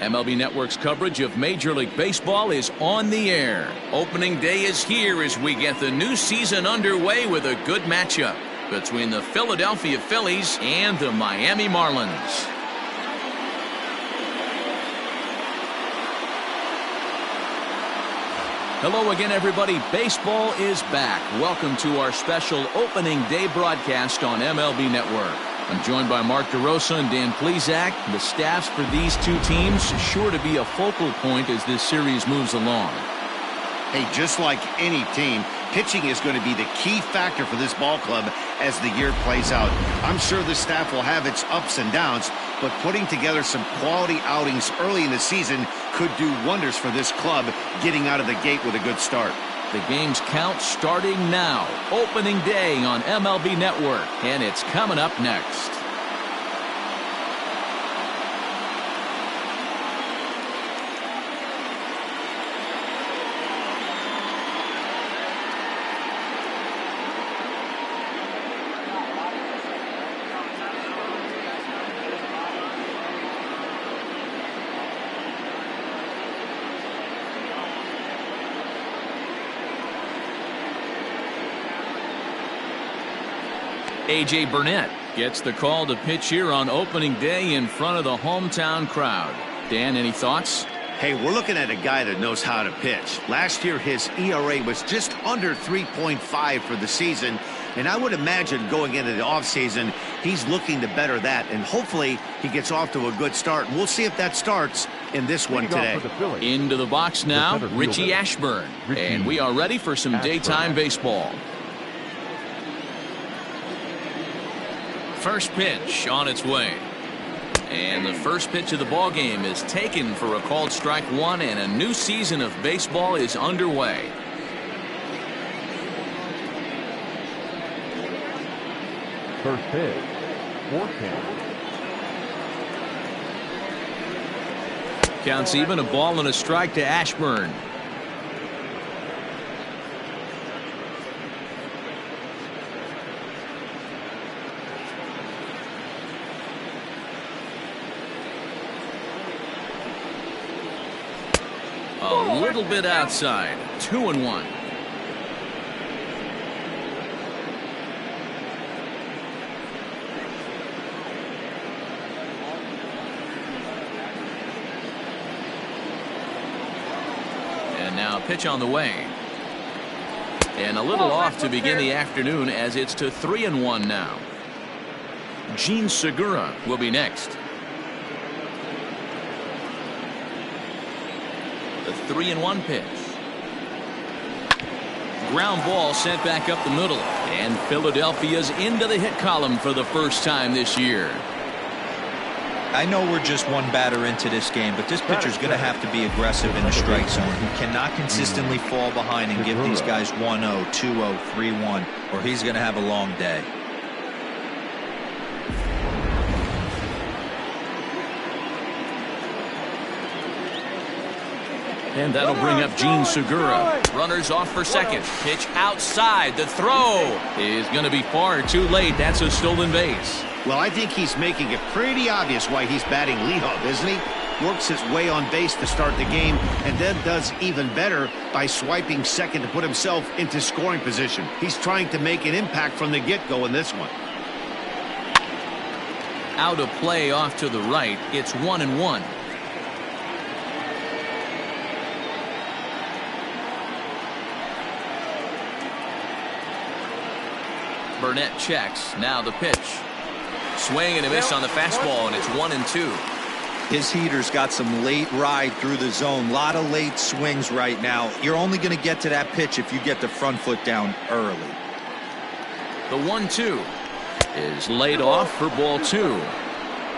MLB Network's coverage of Major League Baseball is on the air. Opening day is here as we get the new season underway with a good matchup between the Philadelphia Phillies and the Miami Marlins. Hello again, everybody. Baseball is back. Welcome to our special opening day broadcast on MLB Network. I'm joined by Mark DeRosa and Dan Plesac. The staffs for these two teams sure to be a focal point as this series moves along. Hey, just like any team, pitching is going to be the key factor for this ball club as the year plays out. I'm sure the staff will have its ups and downs, but putting together some quality outings early in the season could do wonders for this club getting out of the gate with a good start. The game's count starting now. Opening day on MLB Network, and it's coming up next. A.J. Burnett gets the call to pitch here on opening day in front of the hometown crowd. Dan, any thoughts? Hey, we're looking at a guy that knows how to pitch. Last year, his ERA was just under 3.5 for the season, and I would imagine going into the offseason, he's looking to better that, and hopefully he gets off to a good start. We'll see if that starts in this one today. Into the box now, Richie Ashburn, and we are ready for some daytime baseball. First pitch on its way. And the first pitch of the ball game is taken for a called strike one, and a new season of baseball is underway. First pitch, 4-10. Counts even, a ball and a strike to Ashburn. A little bit outside. 2-1. And now a pitch on the way. And a little off to begin the afternoon as it's to 3-1 now. Gene Segura will be next. The 3-1 pitch. Ground ball sent back up the middle, and Philadelphia's into the hit column for the first time this year. I know we're just one batter into this game, but this pitcher's going to have to be aggressive in the strike zone. He cannot consistently fall behind and give these guys 1-0, 2-0, 3-1, or he's going to have a long day. And that'll bring up Gene Segura. Runners off for second. Pitch outside. The throw is going to be far too late. That's a stolen base. Well, I think he's making it pretty obvious why he's batting leadoff, isn't he? Works his way on base to start the game, and then does even better by swiping second to put himself into scoring position. He's trying to make an impact from the get-go in this one. Out of play off to the right. It's 1-1. Burnett checks. Now the pitch. Swing and a miss on the fastball, and it's 1-2. His heater's got some late ride through the zone. A lot of late swings right now. You're only going to get to that pitch if you get the front foot down early. The 1-2 is laid off for ball two.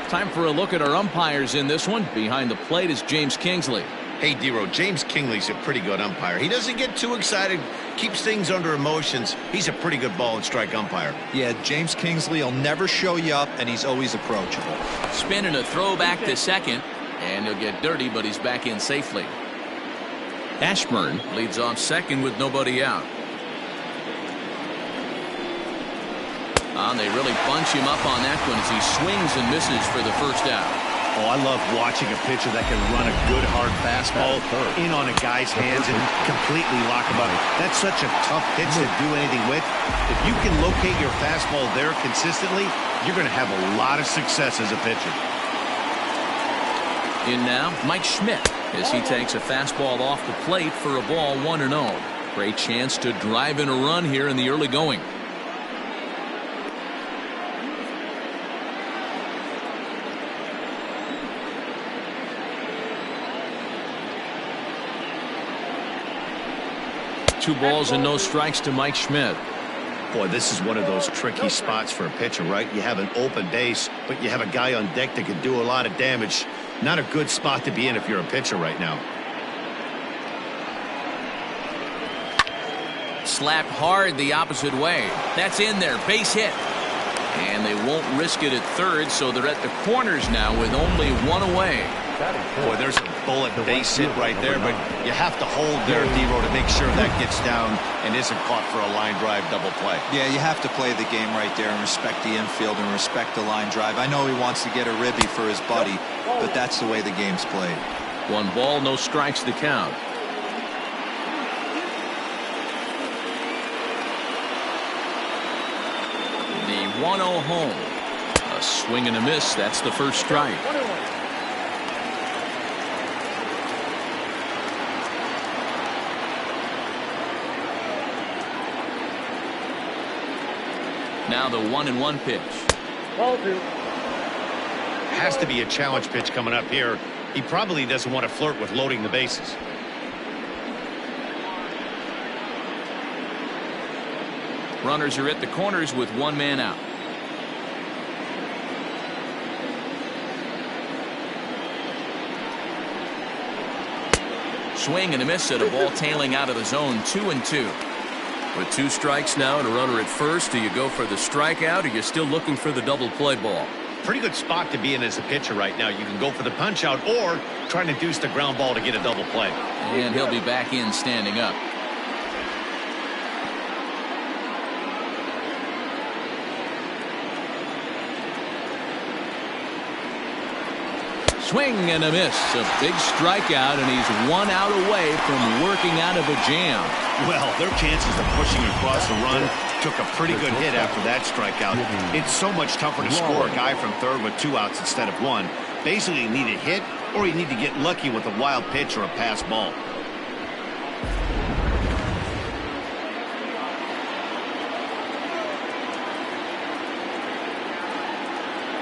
Time for a look at our umpires in this one. Behind the plate is James Kingsley. Hey, Dero, James Kingley's a pretty good umpire. He doesn't get too excited, keeps things under emotions. He's a pretty good ball and strike umpire. Yeah, James Kingsley will never show you up, and he's always approachable. Spin and a throw back to second, and he'll get dirty, but he's back in safely. Ashburn leads off second with nobody out. And they really bunch him up on that one as he swings and misses for the first out. Oh, I love watching a pitcher that can run a good hard fastball in on a guy's hands and completely lock him up. That's such a tough pitch to do anything with. If you can locate your fastball there consistently, you're going to have a lot of success as a pitcher. In now, Mike Schmidt, as he takes a fastball off the plate for a ball 1-0. Great chance to drive in a run here in the early going. Two balls and no strikes to Mike Schmidt. Boy, this is one of those tricky spots for a pitcher, right? You have an open base, but you have a guy on deck that can do a lot of damage. Not a good spot to be in if you're a pitcher right now. Slapped hard the opposite way. That's in there. Base hit. And they won't risk it at third, so they're at the corners now with only one away. Boy, there's a bullet base hit right there, but you have to hold there, D-Row, to make sure that gets down and isn't caught for a line drive double play. Yeah, you have to play the game right there and respect the infield and respect the line drive. I know he wants to get a ribby for his buddy, but that's the way the game's played. 1 ball, no strikes the count. The 1-0 home. A swing and a miss. That's the first strike. Now the 1-1 pitch. Ball 2. Has to be a challenge pitch coming up here. He probably doesn't want to flirt with loading the bases. Runners are at the corners with 1 man out. Swing and a miss at a ball tailing out of the zone. 2-2. With 2 strikes now and a runner at first, do you go for the strikeout or you're still looking for the double play ball? Pretty good spot to be in as a pitcher right now. You can go for the punch out or try to deuce the ground ball to get a double play. And he'll be back in standing up. Swing and a miss. A big strikeout, and he's 1 out away from working out of a jam. Well, their chances of pushing across the run took a pretty good hit after that strikeout. It's so much tougher to score a guy from third with 2 outs instead of 1. Basically, you need a hit or you need to get lucky with a wild pitch or a pass ball.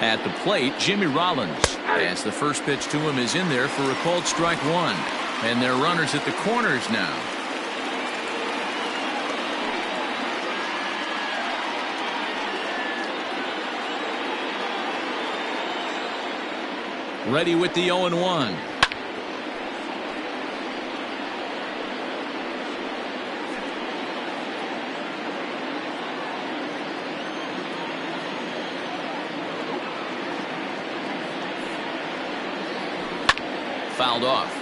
At the plate, Jimmy Rollins, as the first pitch to him is in there for a called strike 1. And they're runners at the corners now. Ready with the 0-1. Fouled off.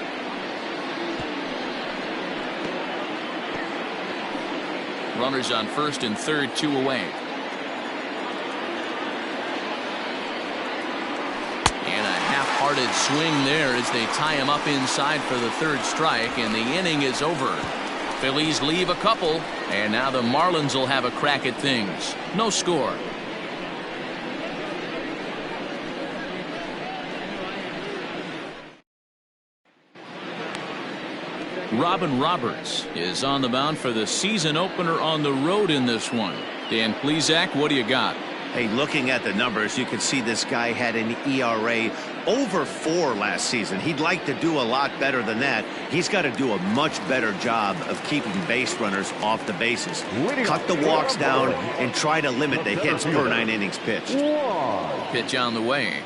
Runners on first and third, 2 away. And a half-hearted swing there as they tie him up inside for the 3rd strike, and the inning is over. Phillies leave a couple, and now the Marlins will have a crack at things. No score. Robin Roberts is on the mound for the season opener on the road in this one. Dan Plesac, what do you got? Hey, looking at the numbers, you can see this guy had an ERA over 4 last season. He'd like to do a lot better than that. He's got to do a much better job of keeping base runners off the bases. Cut the walks down and try to limit the hits per 9 innings pitched. Pitch on the way.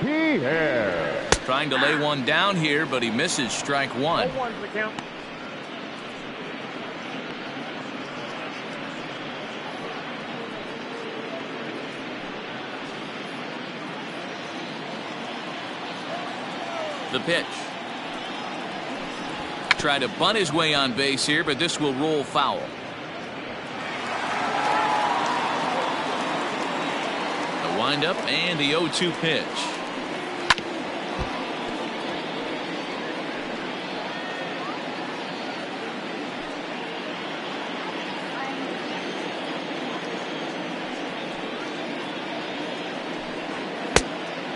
Trying to lay one down here, but he misses strike 1. The pitch. Try to bunt his way on base here, but this will roll foul. The windup and the 0-2 pitch.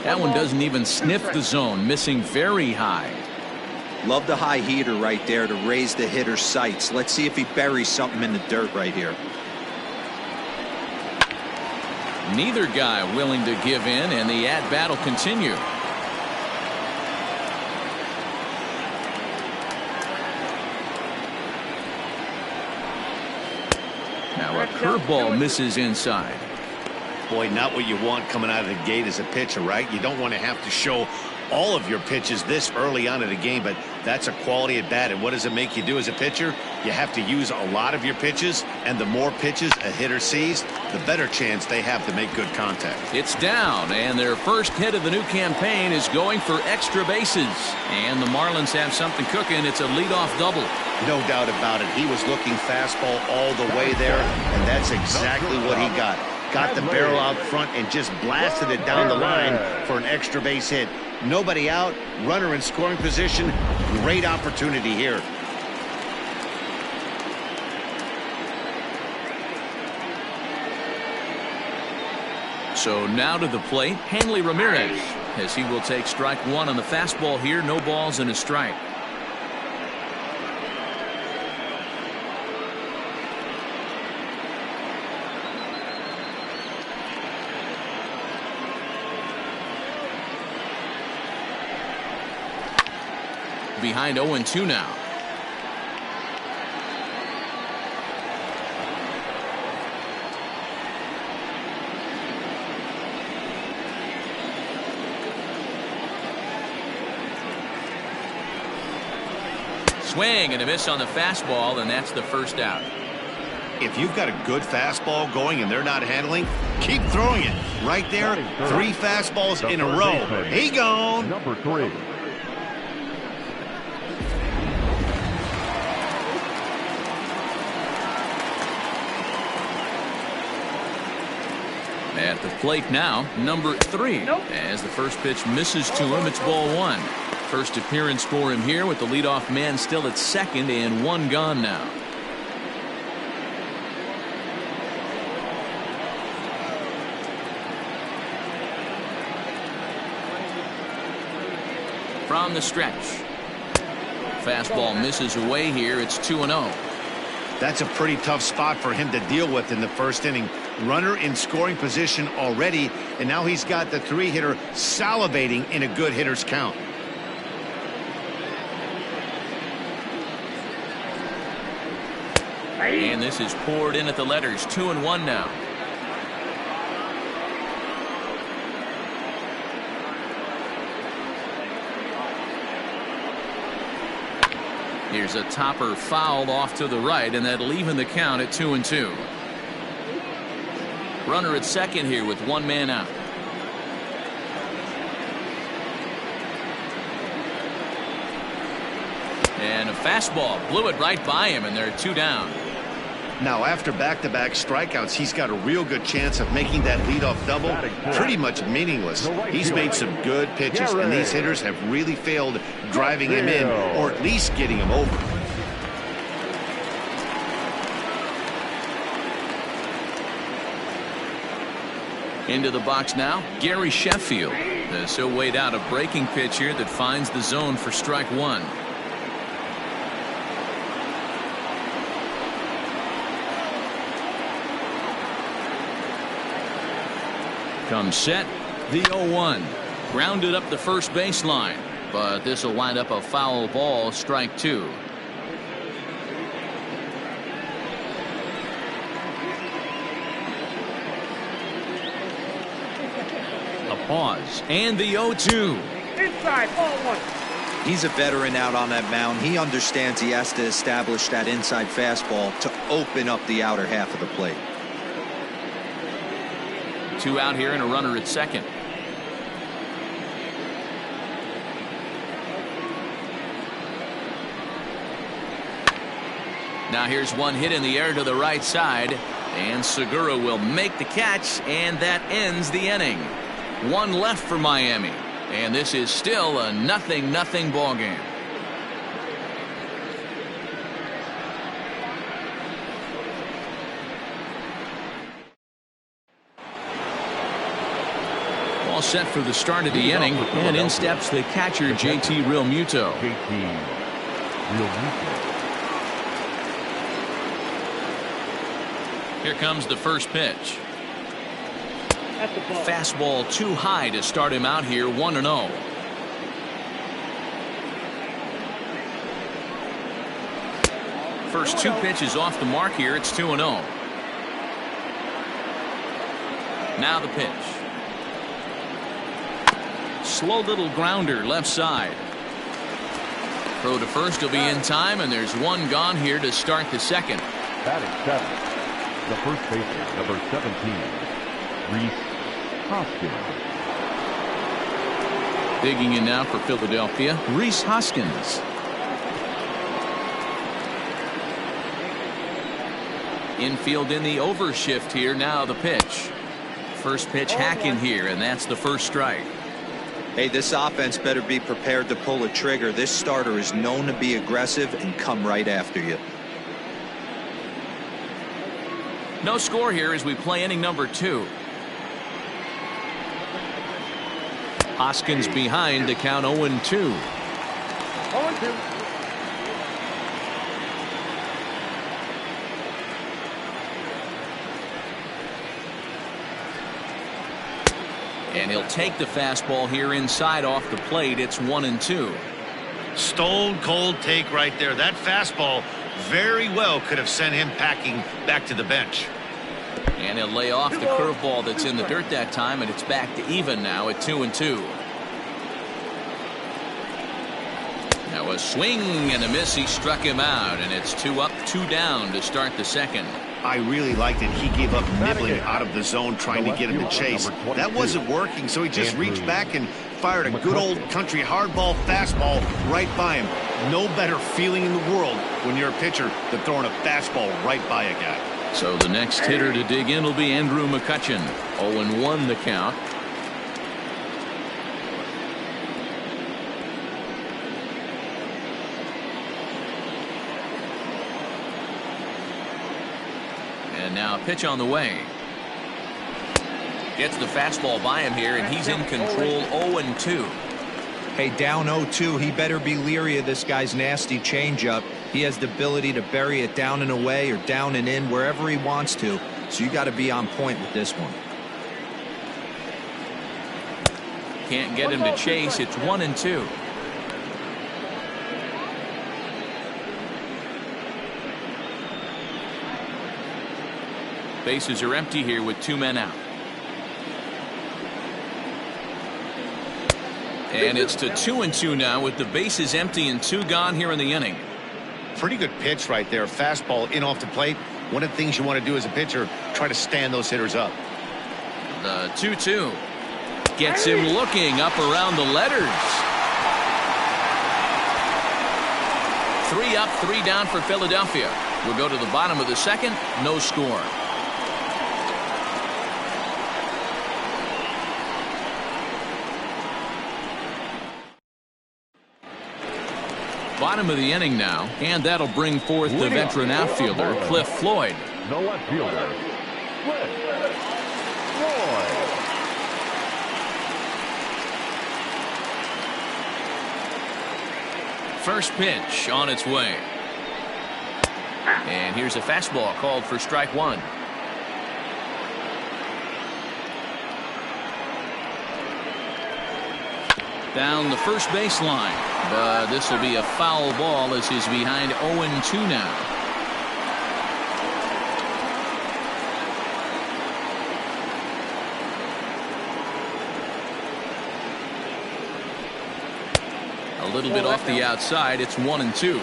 That one doesn't even sniff the zone, missing very high. Love the high heater right there to raise the hitter's sights. Let's see if he buries something in the dirt right here. Neither guy willing to give in, and the at-bat will continue. Now a curveball misses inside. Boy, not what you want coming out of the gate as a pitcher, right? You don't want to have to show all of your pitches this early on in the game, but that's a quality at bat. And what does it make you do as a pitcher? You have to use a lot of your pitches, and the more pitches a hitter sees, the better chance they have to make good contact. It's down, and their first hit of the new campaign is going for extra bases. And the Marlins have something cooking. It's a leadoff double. No doubt about it. He was looking fastball all the way there, and that's exactly what he got. Got the barrel out front and just blasted it down the line for an extra base hit. Nobody out, runner in scoring position. Great opportunity here. So now to the plate, Hanley Ramirez, as he will take strike one on the fastball here. No balls and a strike. Behind 0-2 now. Swing and a miss on the fastball, and that's the first out. If you've got a good fastball going and they're not handling, keep throwing it. Right there, 3 fastballs in a row. He gone. Number 3. At the plate now, number 3. As the first pitch misses to him, it's ball 1. First appearance for him here with the leadoff man still at second and 1 gone now. From the stretch. Fastball misses away here. It's 2-0. That's a pretty tough spot for him to deal with in the first inning. Runner in scoring position already, and now he's got the 3-hitter salivating in a good hitter's count. And this is poured in at the letters. 2-1 now. Here's a topper fouled off to the right, and that'll even the count at 2-2. Runner at second here with 1 man out. And a fastball blew it right by him, and they're 2 down. Now, after back-to-back strikeouts, he's got a real good chance of making that leadoff double pretty much meaningless. He's made some good pitches, and these hitters have really failed driving him in or at least getting him over. Into the box now, Gary Sheffield. As he'll wait out a breaking pitch here that finds the zone for strike 1. Comes set, the 0-1. Grounded up the first baseline, but this will wind up a foul ball, strike 2. A pause, and the 0-2. Inside, ball 1. He's a veteran out on that mound. He understands he has to establish that inside fastball to open up the outer half of the plate. 2 out here and a runner at second. Now here's one hit in the air to the right side, and Segura will make the catch, and that ends the inning. 1 left for Miami, and this is still a 0-0 ball game. All set for the start of the inning, and in steps the catcher, JT Realmuto. Here comes the first pitch. Fastball too high to start him out here, 1-0. First two pitches off the mark here. It's 2-0. Now the pitch. Slow little grounder left side. Throw to first will be in time, and there's one gone here to start the second. Batting seventh, the first baseman, number 17, Rhys Hoskins. Digging in now for Philadelphia, Rhys Hoskins. Infield in the overshift here. Now the pitch. First pitch hacking here, and that's the first strike. Hey, this offense better be prepared to pull a trigger. This starter is known to be aggressive and come right after you. No score here as we play inning number 2. Hoskins behind to count 0-2. 0-2. And he'll take the fastball here inside off the plate. It's 1-2. Stone cold take right there. That fastball very well could have sent him packing back to the bench. And he'll lay off the curveball that's in the dirt that time, and it's back to even now at 2-2. Now a swing and a miss. He struck him out, and it's 2 up, 2 down to start the second. I really liked it. He gave up nibbling out of the zone trying to get him to chase. That wasn't working, so he just reached back and fired a good old country hardball fastball right by him. No better feeling in the world when you're a pitcher than throwing a fastball right by a guy. So the next hitter to dig in will be Andrew McCutchen. 0-1 the count. And now a pitch on the way. Gets the fastball by him here, and he's in control. 0-2. Hey, down 0-2, he better be leery of this guy's nasty changeup. He has the ability to bury it down and away or down and in wherever he wants to. So you got to be on point with this one. Can't get him to chase. It's 1-2. Bases are empty here with 2 men out. And it's to 2-2 now with the bases empty and 2 gone here in the inning. Pretty good pitch right there. Fastball in off the plate. One of the things you want to do as a pitcher, try to stand those hitters up. The 2-2 gets him looking up around the letters. 3 up, 3 down for Philadelphia. We'll go to the bottom of the second. No score. Bottom of the inning now, and that'll bring forth the veteran outfielder, Cliff Floyd. The left fielder, Cliff Floyd. First pitch on its way. And here's a fastball called for strike 1. Down the first baseline, but this will be a foul ball as he's behind 0-2 now. A little bit off the outside. It's 1-2.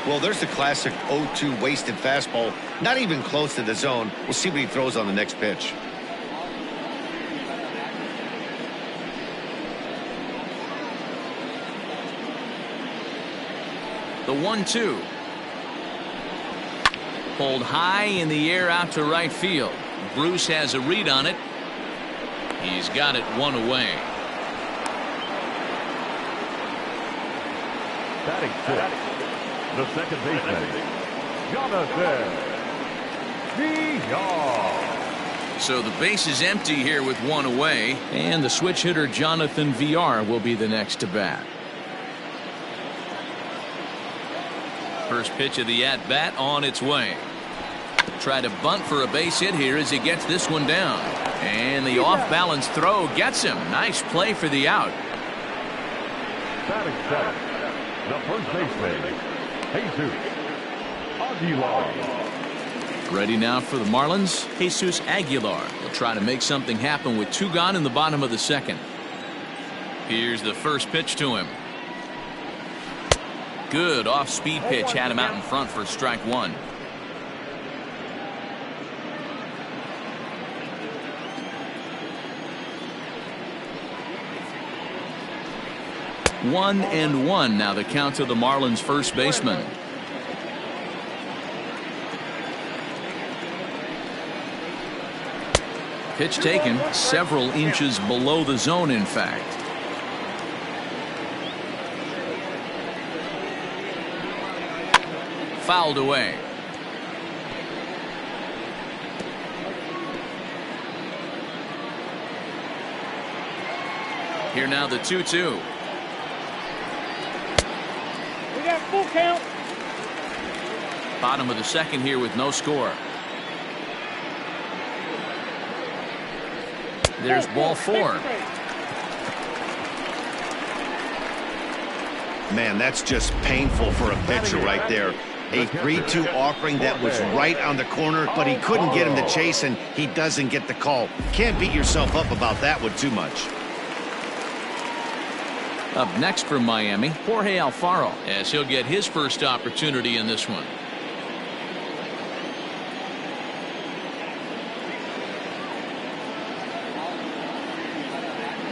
Well, there's the classic 0-2 wasted fastball. Not even close to the zone. We'll see what he throws on the next pitch. The 1-2. Pulled high in the air out to right field. Bruce has a read on it. He's got it 1 away. Batting sixth, the second baseman, Jonathan Diaz. So the base is empty here with one away, and the switch hitter Jonathan VR will be the next to bat. First pitch of the at-bat on its way. Try to bunt for a base hit here as he gets this one down. And the off-balance throw gets him. Nice play for the out. Batting seventh, the first baseman, Jesus Aguilar. Ready now for the Marlins, Jesus Aguilar will try to make something happen with 2 gone in the bottom of the second. Here's the first pitch to him. Good off-speed pitch had him out in front for strike 1. One and one now the count to the Marlins first baseman. Pitch taken several inches below the zone, in fact. Fouled away. Here now the 2-2. We got full count. Bottom of the second here with no score. There's ball 4. Man, that's just painful for a pitcher right there. A 3-2 offering that was right on the corner, but he couldn't get him to chase, and he doesn't get the call. Can't beat yourself up about that one too much. Up next from Miami, Jorge Alfaro, as he'll get his first opportunity in this one.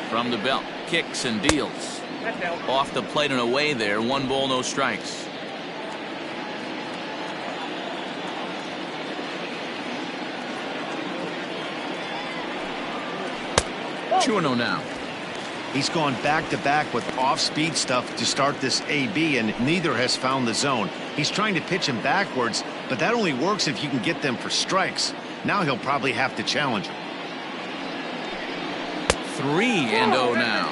From the belt, kicks and deals. Off the plate and away there. 1 ball, no strikes. Oh. 2-0 now. He's gone back-to-back with off-speed stuff to start this AB, and neither has found the zone. He's trying to pitch him backwards, but that only works if you can get them for strikes. Now he'll probably have to challenge him. 3-0 now.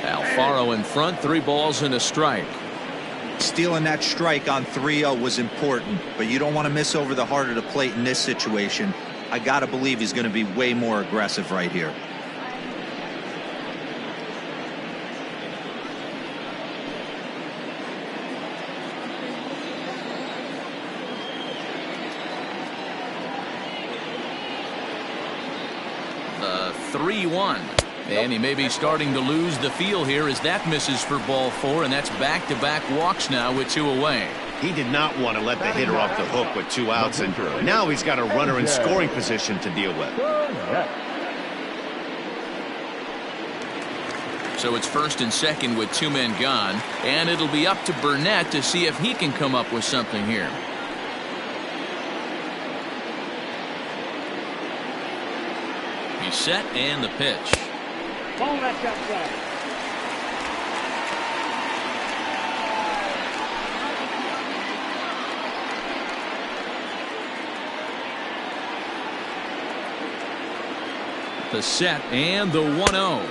Alfaro in front, 3 balls and a strike. Stealing that strike on 3-0 was important, but you don't want to miss over the heart of the plate in this situation. I got to believe he's going to be way more aggressive right here. The 3-1. And he may be starting to lose the feel here as that misses for ball 4, and that's back-to-back walks now with 2 away. He did not want to let the hitter off the hook with 2 outs, and now he's got a runner in scoring position to deal with. So it's first and second with 2 men gone, and it'll be up to Burnett to see if he can come up with something here. He's set, and the pitch. Ball that's outside. The set and the 1-0.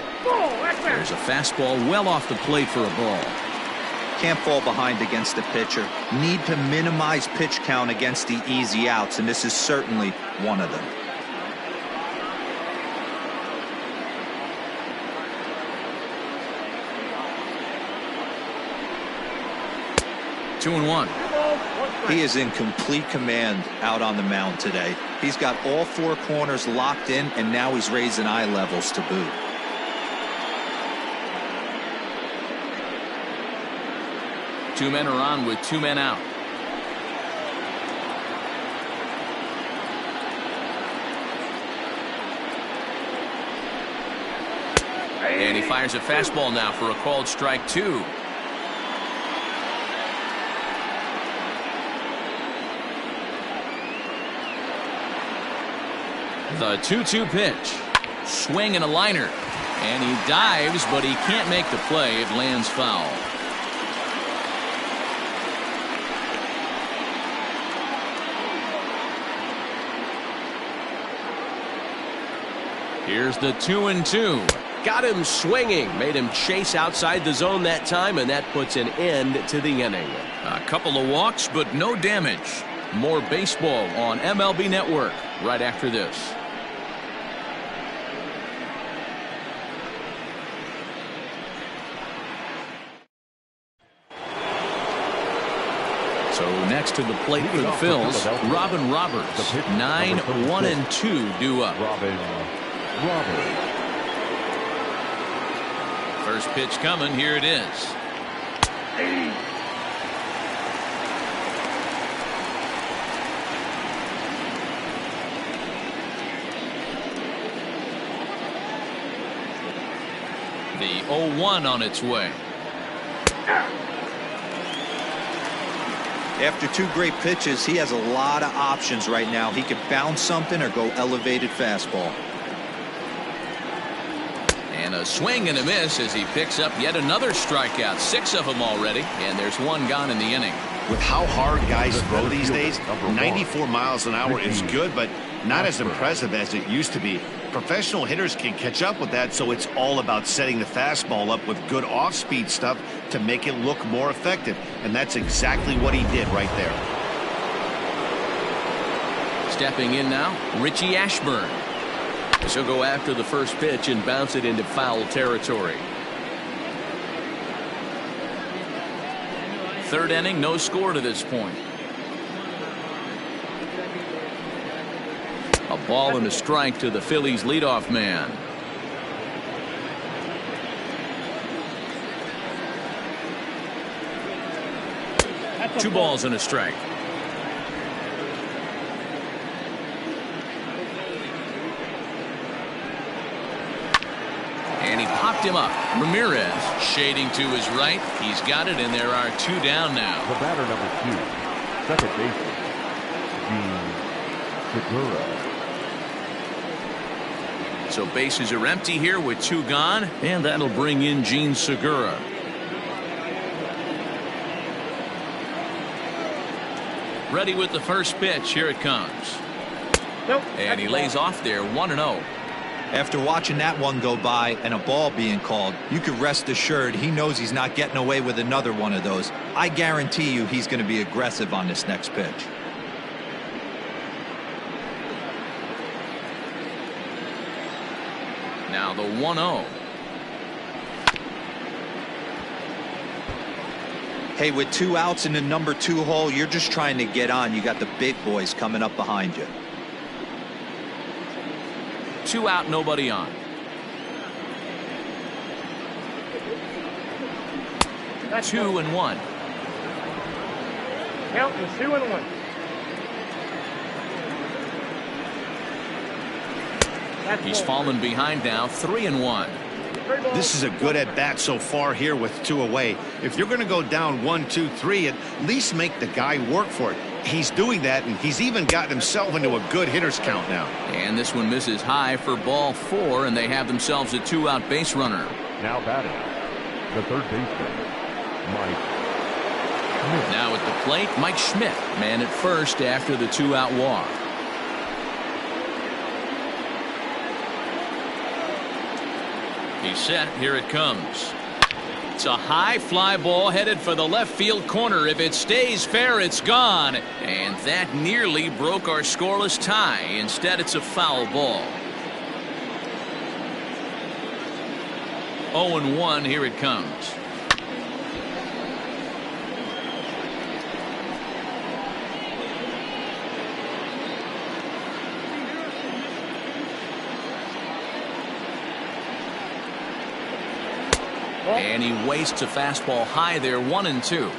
There's a fastball well off the plate for a ball. Can't fall behind against the pitcher. Need to minimize pitch count against the easy outs, and this is certainly one of them. Two and one. He is in complete command out on the mound today. He's got all 4 corners locked in, and now he's raising eye levels to boot. Two men are on with 2 men out. And he fires a fastball now for a called strike 2. The 2-2 pitch. Swing and a liner. And he dives, but he can't make the play. It lands foul. Here's the 2-2. Got him swinging. Made him chase outside the zone that time, and that puts an end to the inning. A couple of walks, but no damage. More baseball on MLB Network right after this. So next to the plate for the Phillies, Robin Roberts. 9-1-2 due up. Robin Roberts. First pitch coming. Here it is. The 0-1 on its way. After two great pitches, he has a lot of options right now. He could bounce something or go elevated fastball. And a swing and a miss as he picks up yet another strikeout. 6 of them already, and there's 1 gone in the inning. With how hard guys throw these days, 94 miles an hour is good, but not as impressive as it used to be. Professional hitters can catch up with that, so it's all about setting the fastball up with good off-speed stuff to make it look more effective, and that's exactly what he did right there. Stepping in now, Richie Ashburn. He'll go after the first pitch and bounce it into foul territory. Third inning, no score to this point. A ball and a strike to the Phillies leadoff man. Two balls and a strike. And he popped him up. Ramirez shading to his right. He's got it, and there are 2 down now. The batter number 2, second baseman, Gene Segura. So bases are empty here with 2 gone, and that'll bring in Gene Segura. Ready with the first pitch. Here it comes. Nope. And he lays off there 1-0. After watching that one go by and a ball being called, you could rest assured he knows he's not getting away with another one of those. I guarantee you he's going to be aggressive on this next pitch. Now the 1-0. Hey, with 2 outs in the number 2 hole, you're just trying to get on. You got the big boys coming up behind you. 2 out, nobody on. That's 2-1. Count is 2-1. He's fallen behind now, 3-1. This is a good at-bat so far here with 2 away. If you're going to go down 1, 2, 3, at least make the guy work for it. He's doing that, and he's even gotten himself into a good hitter's count now. And this one misses high for ball 4, and they have themselves a 2-out base runner. Now batting, the third baseman, Mike Schmidt. Now at the plate, Mike Schmidt, man at first after the 2-out walk. He's set. Here it comes. It's a high fly ball headed for the left field corner. If it stays fair, it's gone. And that nearly broke our scoreless tie. Instead, it's a foul ball. 0-1. Here it comes. And he wastes a fastball high there, 1-2.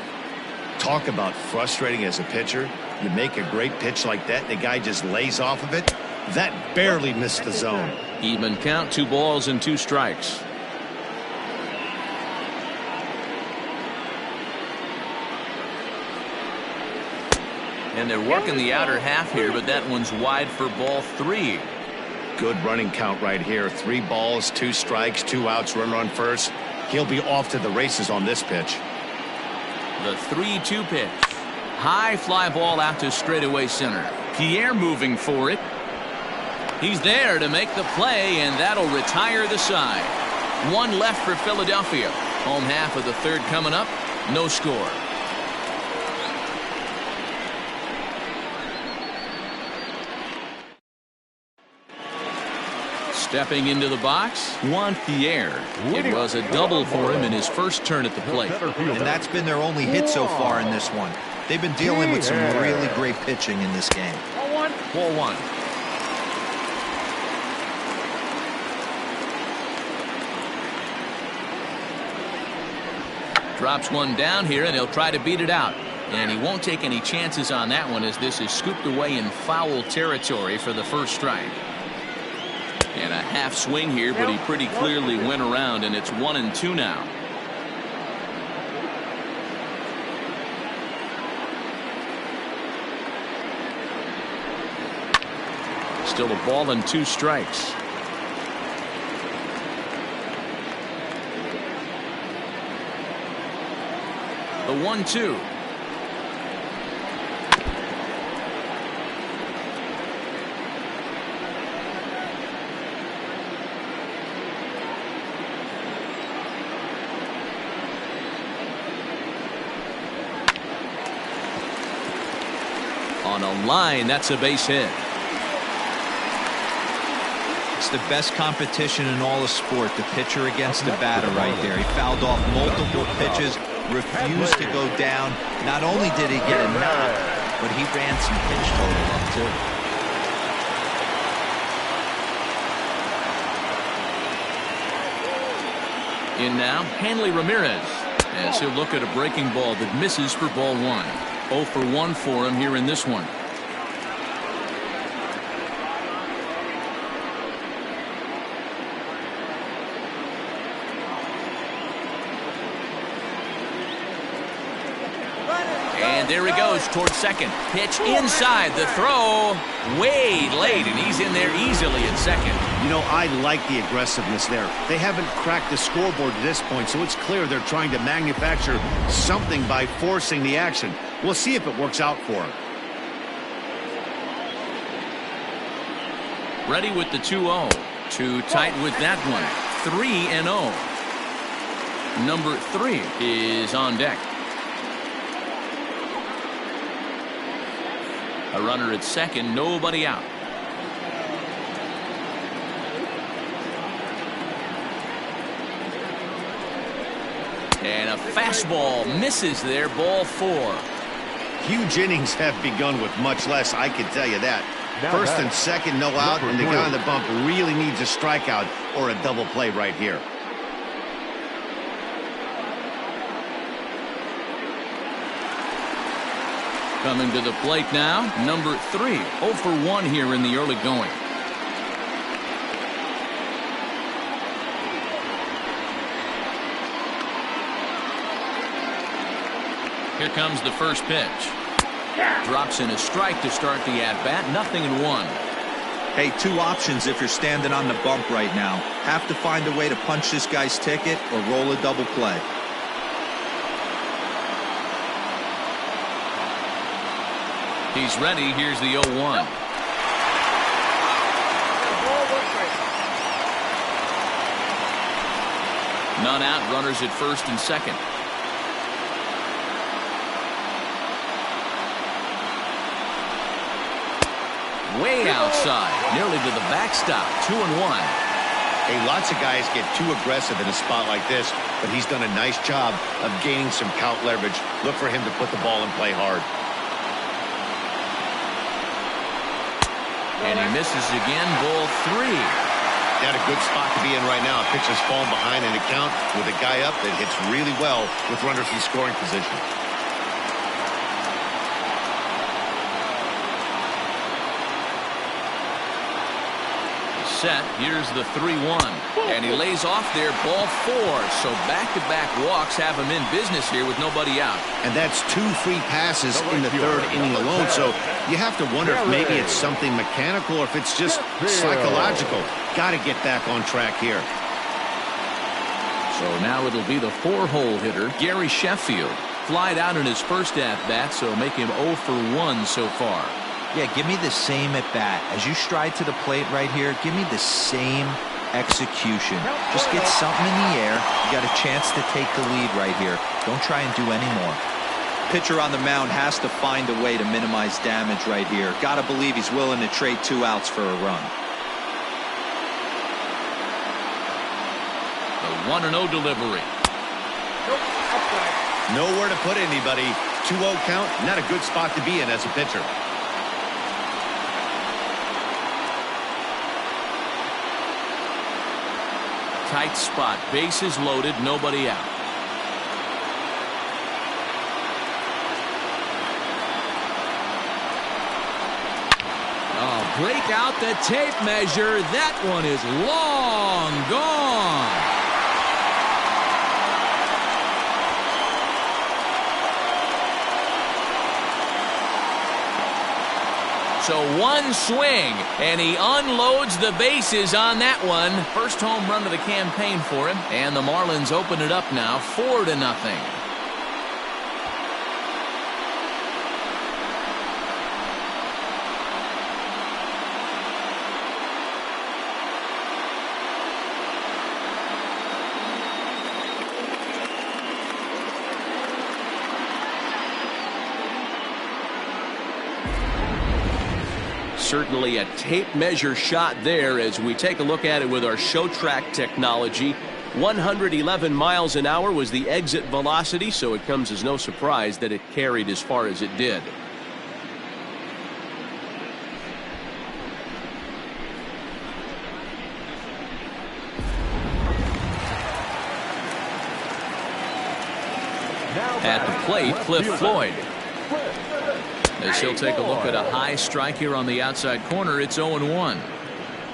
Talk about frustrating as a pitcher. You make a great pitch like that, and the guy just lays off of it. That barely missed the zone. Even count, 2 balls and 2 strikes. And they're working the outer half here, but that one's wide for ball 3. Good running count right here. 3 balls, 2 strikes, 2 outs, runner on first. He'll be off to the races on this pitch. The 3-2 pitch. High fly ball out to straightaway center. Pierre moving for it. He's there to make the play, and that'll retire the side. 1 left for Philadelphia. Home half of the 3rd coming up. No score. Stepping into the box, Juan Pierre. It was a double for him in his first turn at the plate. And that's been their only hit so far in this one. They've been dealing with some really great pitching in this game. Ball 1. Drops one down here, and he'll try to beat it out. And he won't take any chances on that one, as this is scooped away in foul territory for the first strike. And a half swing here, but he pretty clearly went around, and it's 1-2 now. Still a ball and 2 strikes. The 1-2. On a line, that's a base hit. It's the best competition in all of sport, the pitcher against the batter right there. He fouled off multiple pitches, refused to go down. Not only did he get a knock, but he ran some pitch total up too. In now, Hanley Ramirez, as he'll look at a breaking ball that misses for ball 1. 0 for 1 for him here in this one. And there he goes towards second. Pitch inside. The throw way late, and he's in there easily at second. You know, I like the aggressiveness there. They haven't cracked the scoreboard at this point, so it's clear they're trying to manufacture something by forcing the action. We'll see if it works out for them. Ready with the 2-0. Too tight with that one. 3-0. Number 3 is on deck. A runner at second, nobody out. And a fastball misses there, ball 4. Huge innings have begun with much less, I can tell you that. First and second, no out, and the guy on the bump really needs a strikeout or a double play right here. Coming to the plate now, number 3. 0 for 1 here in the early going. Here comes the first pitch. Drops in a strike to start the at-bat. 0-1. Hey, 2 options if you're standing on the bump right now. Have to find a way to punch this guy's ticket or roll a double play. He's ready. Here's the 0-1. None out. Runners at first and second. Way outside. Nearly to the backstop. 2-1. Hey, lots of guys get too aggressive in a spot like this, but he's done a nice job of gaining some count leverage. Look for him to put the ball in play hard. And he misses again, ball 3. Got a good spot to be in right now. Pitcher's falling behind in the count with a guy up that hits really well with runners in scoring position. set. Here's the 3-1. And he lays off there, ball 4. So back-to-back walks have him in business here with nobody out. And that's 2 free passes in the 3rd inning alone. So you have to wonder if maybe it's something mechanical or if it's just psychological. Got to get back on track here. So now it'll be the 4-hole hitter, Gary Sheffield. Flied out in his first at-bat, so make him 0 for 1 so far. Yeah, give me the same at-bat. As you stride to the plate right here, give me the same execution. Just get something in the air. You got a chance to take the lead right here. Don't try and do any more. Pitcher on the mound has to find a way to minimize damage right here. Got to believe he's willing to trade 2 outs for a run. The 1-0 delivery. Nowhere to put anybody. 2-0 count, not a good spot to be in as a pitcher. Tight spot, bases loaded, nobody out. Oh, break out the tape measure. That one is long gone. So one swing, and he unloads the bases on that one. First home run of the campaign for him, and the Marlins open it up now, 4-0. Certainly a tape measure shot there as we take a look at it with our show track technology. 111 miles an hour was the exit velocity, so it comes as no surprise that it carried as far as it did. At the plate, Cliff Floyd. As he'll take a look at a high strike here on the outside corner, it's 0-1.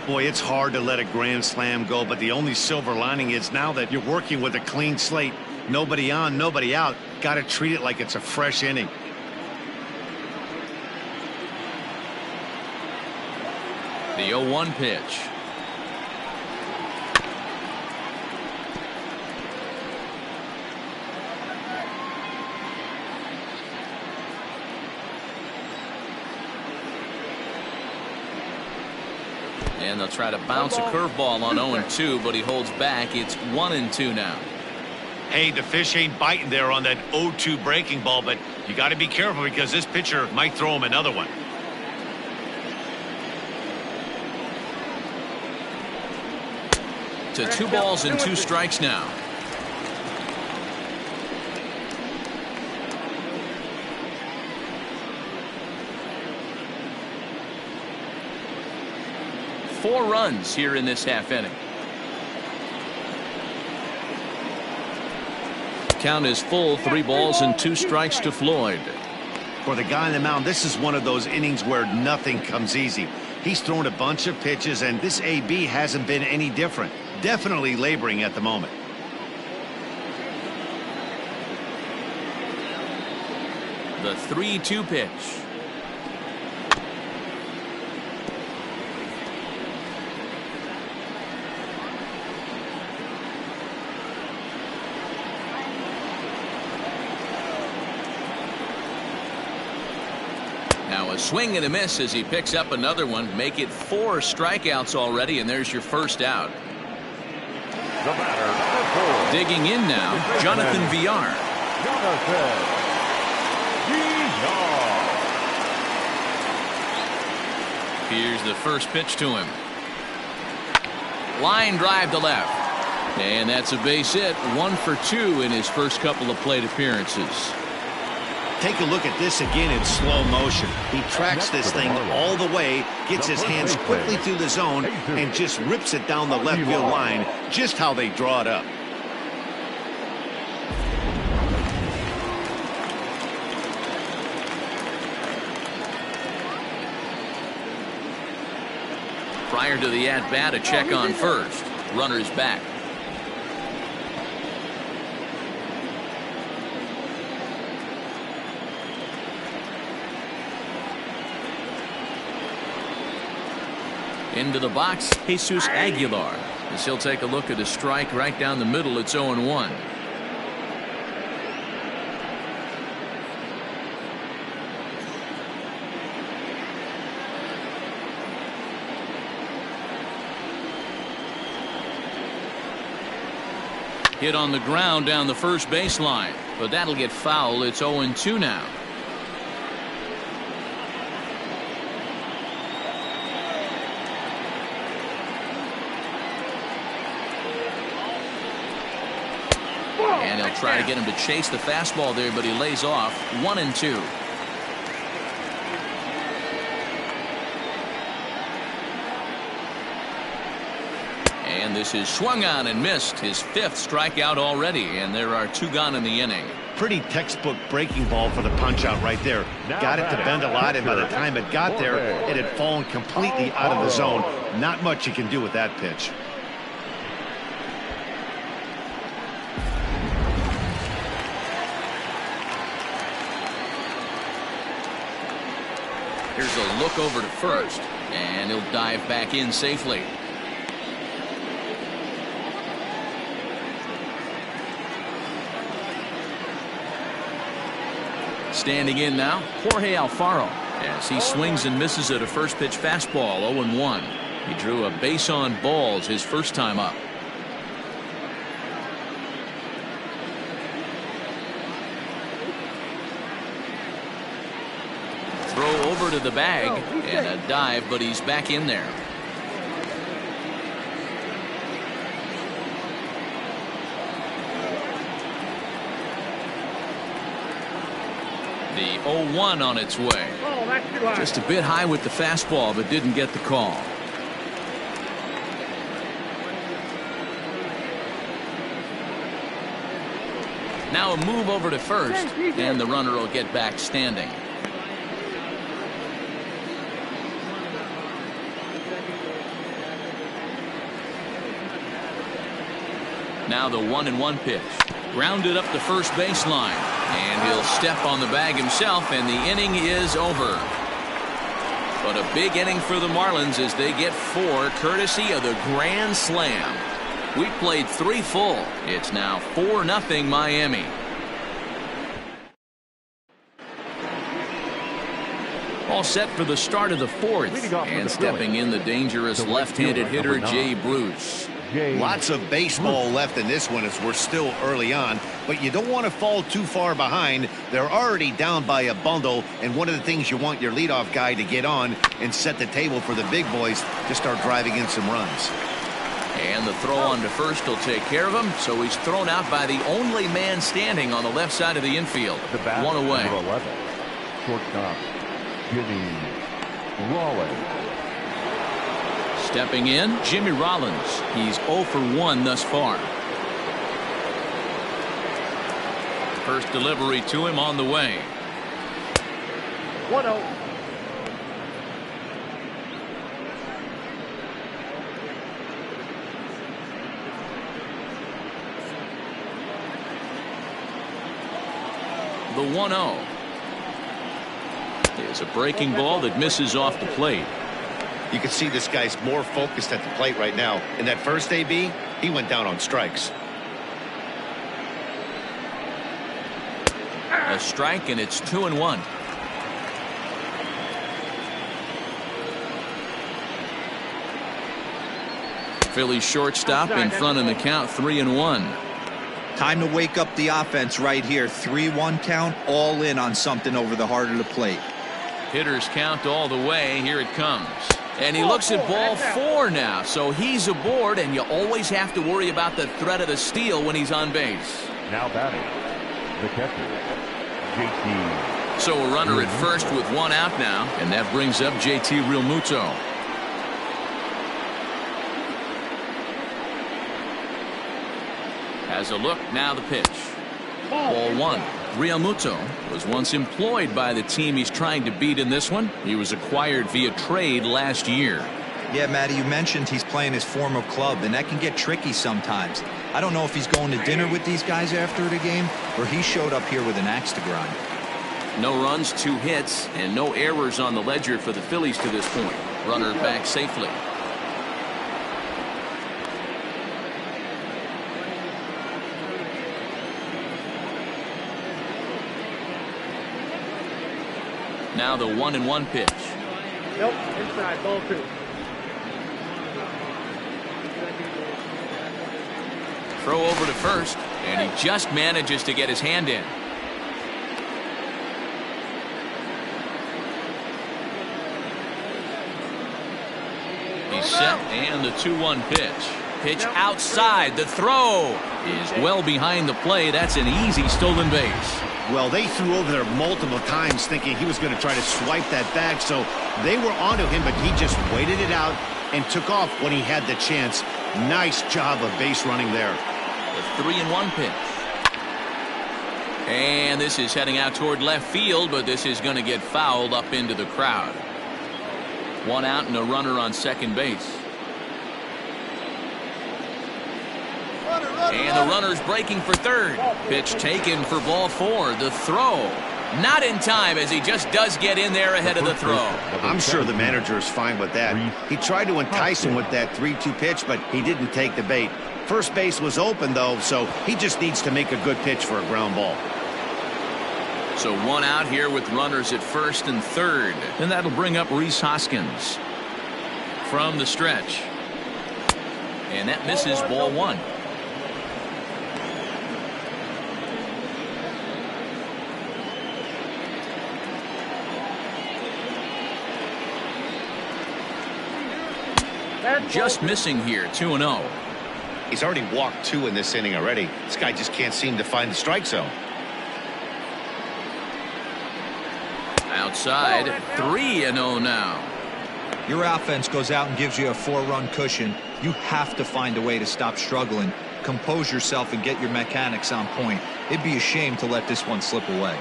Boy, it's hard to let a grand slam go, but the only silver lining is now that you're working with a clean slate, nobody on, nobody out, got to treat it like it's a fresh inning. The 0-1 pitch. And they'll try to bounce a curveball on 0-2, but he holds back. It's 1-2 now. Hey, the fish ain't biting there on that 0-2 breaking ball, but you got to be careful because this pitcher might throw him another one. To 2 balls and 2 strikes now. Four runs here in this half inning. Count is full, 3 balls and 2 strikes to Floyd. For the guy on the mound, this is one of those innings where nothing comes easy. He's thrown a bunch of pitches, and this AB hasn't been any different. Definitely laboring at the moment. The 3-2 pitch. Now a swing and a miss as he picks up another one. Make it 4 strikeouts already, and there's your first out. The batter, number 4. Digging in now, Jonathan Villar. Here's the first pitch to him. Line drive to left. And that's a base hit. 1 for 2 in his first couple of plate appearances. Take a look at this again in slow motion. He tracks this thing all the way, gets his hands quickly through the zone, and just rips it down the left field line, just how they draw it up. Prior to the at-bat, a check on first. Runner's back. Into the box, Jesus Aguilar. As he'll take a look at a strike right down the middle. It's 0-1. Hit on the ground down the first baseline, but that'll get foul. It's 0-2 now. And he'll try to get him to chase the fastball there, but he lays off. 1-2. And this is swung on and missed. His 5th strikeout already, and there are 2 gone in the inning. Pretty textbook breaking ball for the punch out right there. Got it to bend a lot, and by the time it got there, it had fallen completely out of the zone. Not much you can do with that pitch. Here's a look over to first, and he'll dive back in safely. Standing in now, Jorge Alfaro, as he swings and misses at a first pitch fastball. 0-1. He drew a base on balls his first time up. Throw over to the bag and a dive, but he's back in there. The 0-1 on its way. Just a bit high with the fastball, but didn't get the call. Now a move over to first, and the runner will get back standing. Now the 1-1 pitch. Grounded up the first baseline. And he'll step on the bag himself, and the inning is over. But a big inning for the Marlins as they get 4 courtesy of the grand slam. We played 3 full. It's now 4-0 Miami. All set for the start of the 4th. And stepping in the dangerous left-handed hitter Jay Bruce. Lots of baseball left in this one as we're still early on, but you don't want to fall too far behind. They're already down by a bundle, and one of the things you want your leadoff guy to get on and set the table for the big boys to start driving in some runs. And the throw on to first will take care of him, so he's thrown out by the only man standing on the left side of the infield. 1 away. Number 11, shortstop, Jimmy Rollins. Stepping in, Jimmy Rollins. He's 0 for 1 thus far. First delivery to him on the way. 1-0. The 1-0 is a breaking ball that misses off the plate. You can see this guy's more focused at the plate right now. In that first AB, he went down on strikes. A strike, and it's 2-1. Phillies shortstop in front in the count, 3-1. Time to wake up the offense right here. 3-1 count, all in on something over the heart of the plate. Hitters count all the way. Here it comes. And he looks at ball 4 now, so he's aboard, and you always have to worry about the threat of the steal when he's on base. Now batting, the catcher, JT. So a runner at first with 1 out now, and that brings up JT Realmuto. Has a look, now the pitch. Ball 1. Realmuto was once employed by the team he's trying to beat in this one. He was acquired via trade last year. Yeah, Matty, you mentioned he's playing his former club, and that can get tricky sometimes. I don't know if he's going to dinner with these guys after the game, or he showed up here with an axe to grind. No runs, 2 hits, and no errors on the ledger for the Phillies to this point. Runner back safely. Now the 1-1 pitch. Nope, inside, ball 2. Throw over to first, and he just manages to get his hand in. He's set, and the 2-1 pitch. Pitch outside. The throw is well behind the play. That's an easy stolen base. Well, they threw over there multiple times thinking he was going to try to swipe that bag, so they were onto him, but he just waited it out and took off when he had the chance. Nice job of base running there. The 3-1 pitch. And this is heading out toward left field, but this is going to get fouled up into the crowd. 1 out and a runner on second base. And the runner's breaking for third. Pitch taken for ball 4. The throw not in time, as he just does get in there ahead of the throw. I'm sure the manager is fine with that. He tried to entice him with that 3-2 pitch, but he didn't take the bait. First base was open, though, so he just needs to make a good pitch for a ground ball. So 1 out here with runners at first and third. And that'll bring up Rhys Hoskins from the stretch. And that misses ball 1. Just missing here, 2-0. He's already walked 2 in this inning already. This guy just can't seem to find the strike zone. Outside, 3-0 now. Your offense goes out and gives you a 4-run cushion. You have to find a way to stop struggling, compose yourself, and get your mechanics on point. It'd be a shame to let this one slip away.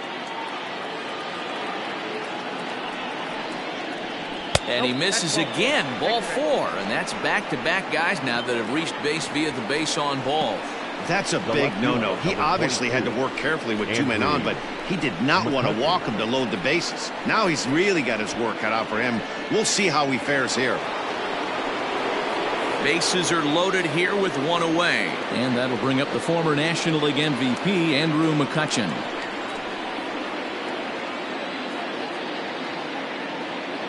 And he misses again, ball 4. And that's back-to-back guys now that have reached base via the base on ball. That's a big no-no. He obviously had to work carefully with 2 men on, but he did not want to walk him to load the bases. Now he's really got his work cut out for him. We'll see how he fares here. Bases are loaded here with 1 away. And that'll bring up the former National League MVP, Andrew McCutchen.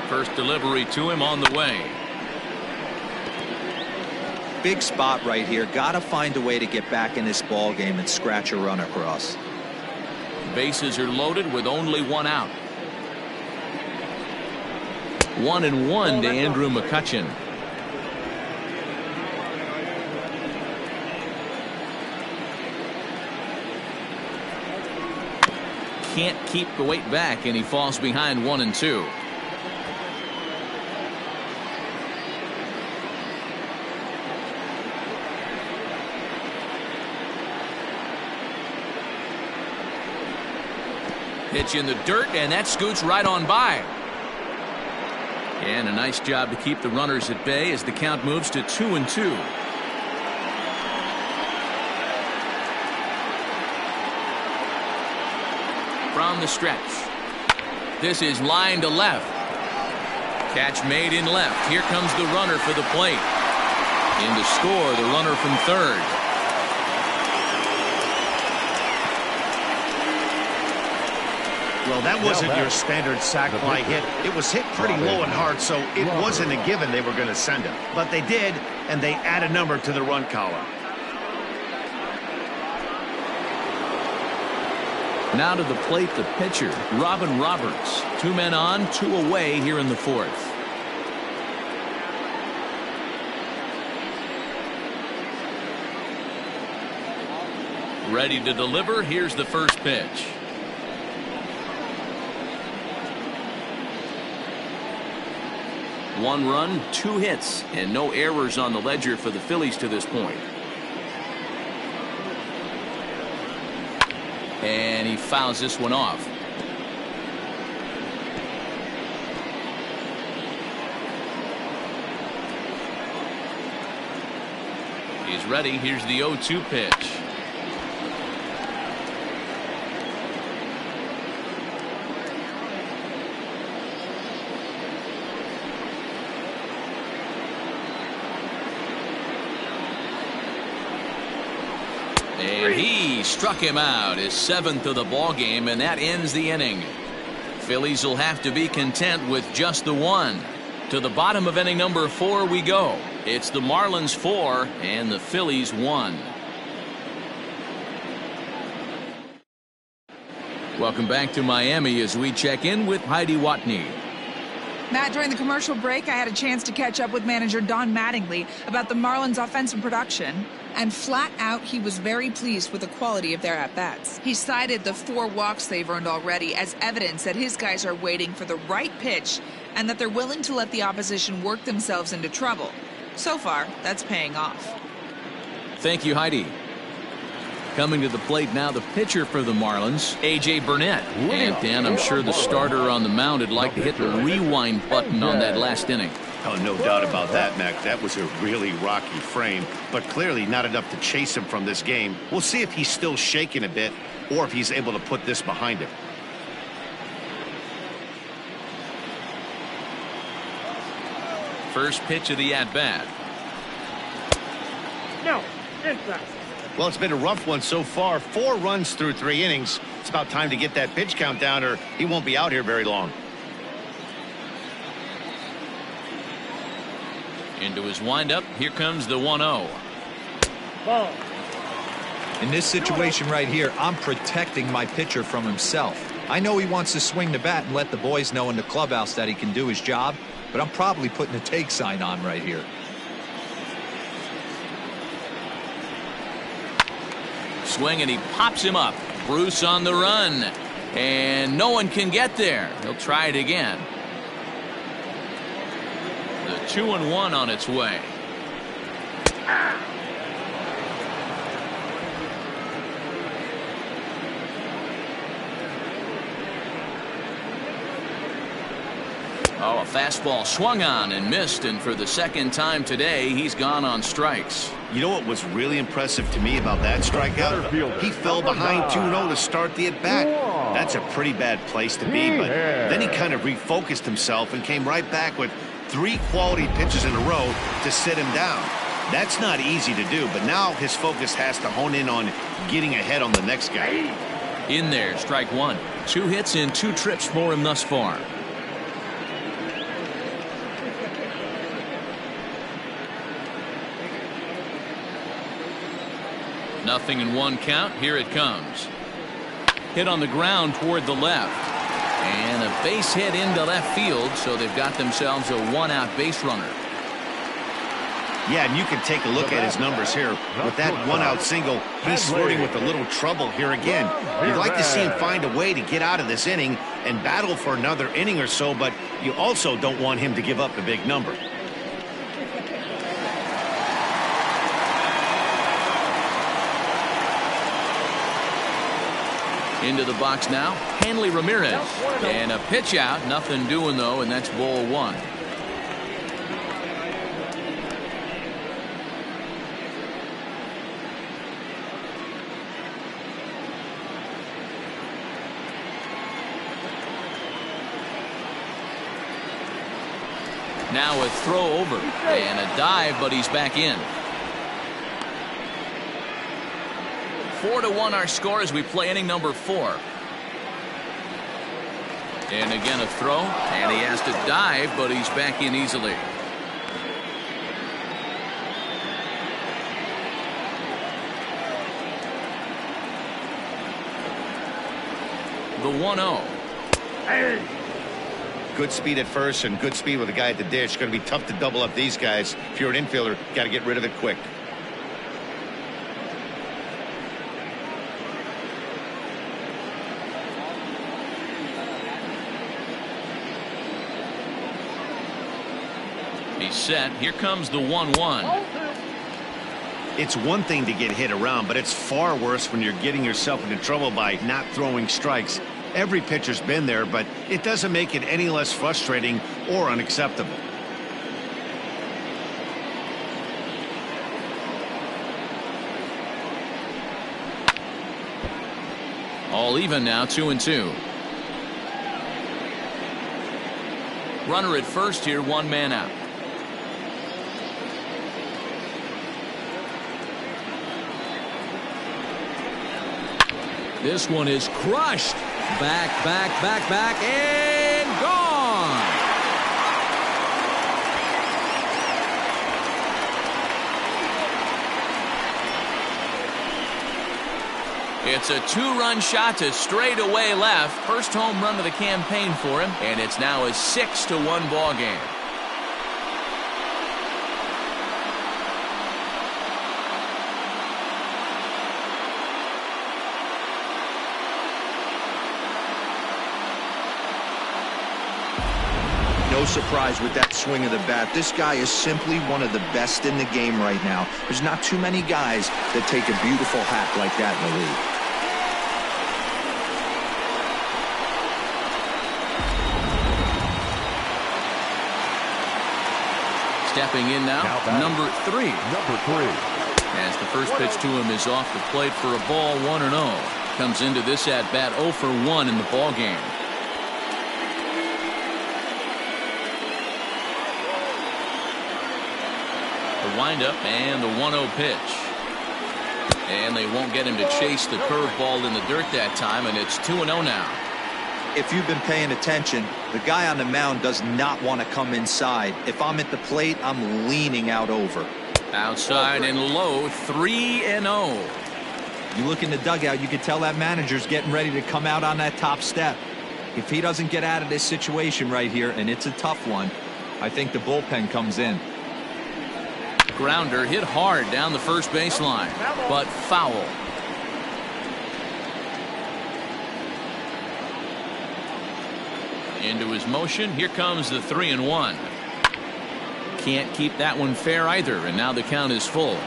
First delivery to him on the way. Big spot right here. Got to find a way to get back in this ball game and scratch a run across. Bases are loaded with only 1 out. 1-1 to Andrew McCutchen. Can't keep the weight back, and he falls behind 1-2. Pitch in the dirt, and that scoots right on by. And a nice job to keep the runners at bay as the count moves to 2-2. From the stretch. This is line to left. Catch made in left. Here comes the runner for the plate. In to score, the runner from third. Well, that wasn't your standard sac fly hit. It was hit pretty low and hard, so it wasn't a given they were going to send him. But they did, and they add a number to the run column. Now to the plate, the pitcher, Robin Roberts. 2 men on, 2 away here in the 4th. Ready to deliver. Here's the first pitch. One run, 2 hits, and no errors on the ledger for the Phillies to this point. And he fouls this one off. He's ready. Here's the 0-2 pitch. And he struck him out, his 7th of the ball game, and that ends the inning. Phillies will have to be content with just the one. To the bottom of inning number 4 we go. It's the Marlins 4 and the Phillies 1. Welcome back to Miami as we check in with Heidi Watney. Matt, during the commercial break, I had a chance to catch up with manager Don Mattingly about the Marlins' offensive production. And flat out, he was very pleased with the quality of their at-bats. He cited the 4 walks they've earned already as evidence that his guys are waiting for the right pitch and that they're willing to let the opposition work themselves into trouble. So far, that's paying off. Thank you, Heidi. Coming to the plate now, the pitcher for the Marlins, A.J. Burnett. And Dan, I'm sure the starter on the mound would like to hit the rewind button on that last inning. Oh, no doubt about that, Mac. That was a really rocky frame, but clearly not enough to chase him from this game. We'll see if he's still shaking a bit or if he's able to put this behind him. First pitch of the at-bat. No, inside. Well, it's been a rough one so far. 4 runs through 3 innings. It's about time to get that pitch count down or he won't be out here very long. Into his windup. Here comes the 1-0. Ball. In this situation right here, I'm protecting my pitcher from himself. I know he wants to swing the bat and let the boys know in the clubhouse that he can do his job, but I'm probably putting a take sign on right here. Swing, and he pops him up. Bruce on the run. And no one can get there. He'll try it again. The 2-1 on its way. Oh, a fastball swung on and missed, and for the second time today, he's gone on strikes. You know what was really impressive to me about that strikeout? He fell behind 2-0 to start the at-bat. That's a pretty bad place to be, but then he kind of refocused himself and came right back with 3 quality pitches in a row to sit him down. That's not easy to do, but now his focus has to hone in on getting ahead on the next guy. In there, strike 1. 2 hits and 2 trips for him thus far. Nothing in 1 count. Here it comes. Hit on the ground toward the left. And a base hit into left field, so they've got themselves a 1-out base runner. Yeah, and you can take a look at his numbers here. With that 1-out single, he's flirting with a little trouble here again. You'd like to see him find a way to get out of this inning and battle for another inning or so, but you also don't want him to give up a big number. Into the box now, Hanley Ramirez. And a pitch out, nothing doing though, and that's ball 1. Now a throw over and a dive, but he's back in. 4-1 our score as we play inning number 4. And again a throw, and he has to dive, but he's back in easily. The 1-0. Good speed at first and good speed with a guy at the dish. Going to be tough to double up these guys. If you're an infielder, got to get rid of it quick. He's set. Here comes the 1-1. It's one thing to get hit around, but it's far worse when you're getting yourself into trouble by not throwing strikes. Every pitcher's been there, but it doesn't make it any less frustrating or unacceptable. All even now, 2-2. Runner at first here, one man out. This one is crushed. Back, and gone. It's a two-run shot to straightaway left. First home run of the campaign for him, and it's now a 6-1 ball game. No surprise with that swing of the bat. This guy is simply one of the best in the game right now. There's not too many guys that take a beautiful hack like that in the league. Stepping in now number 3. As the first pitch to him is off the plate for a ball, 1-0. Comes into this at bat 0 for 1 in the ball game. The windup and the 1-0 pitch. And they won't get him to chase the curveball in the dirt that time, and it's 2-0 now. If you've been paying attention, the guy on the mound does not want to come inside. If I'm at the plate, I'm leaning out over. Outside and low, 3-0. You look in the dugout, you can tell that manager's getting ready to come out on that top step. If he doesn't get out of this situation right here, and it's a tough one, I think the bullpen comes in. Grounder hit hard down the first baseline, but foul. Into his motion. Here comes the 3-1. Can't keep that one fair either, and now the count is full.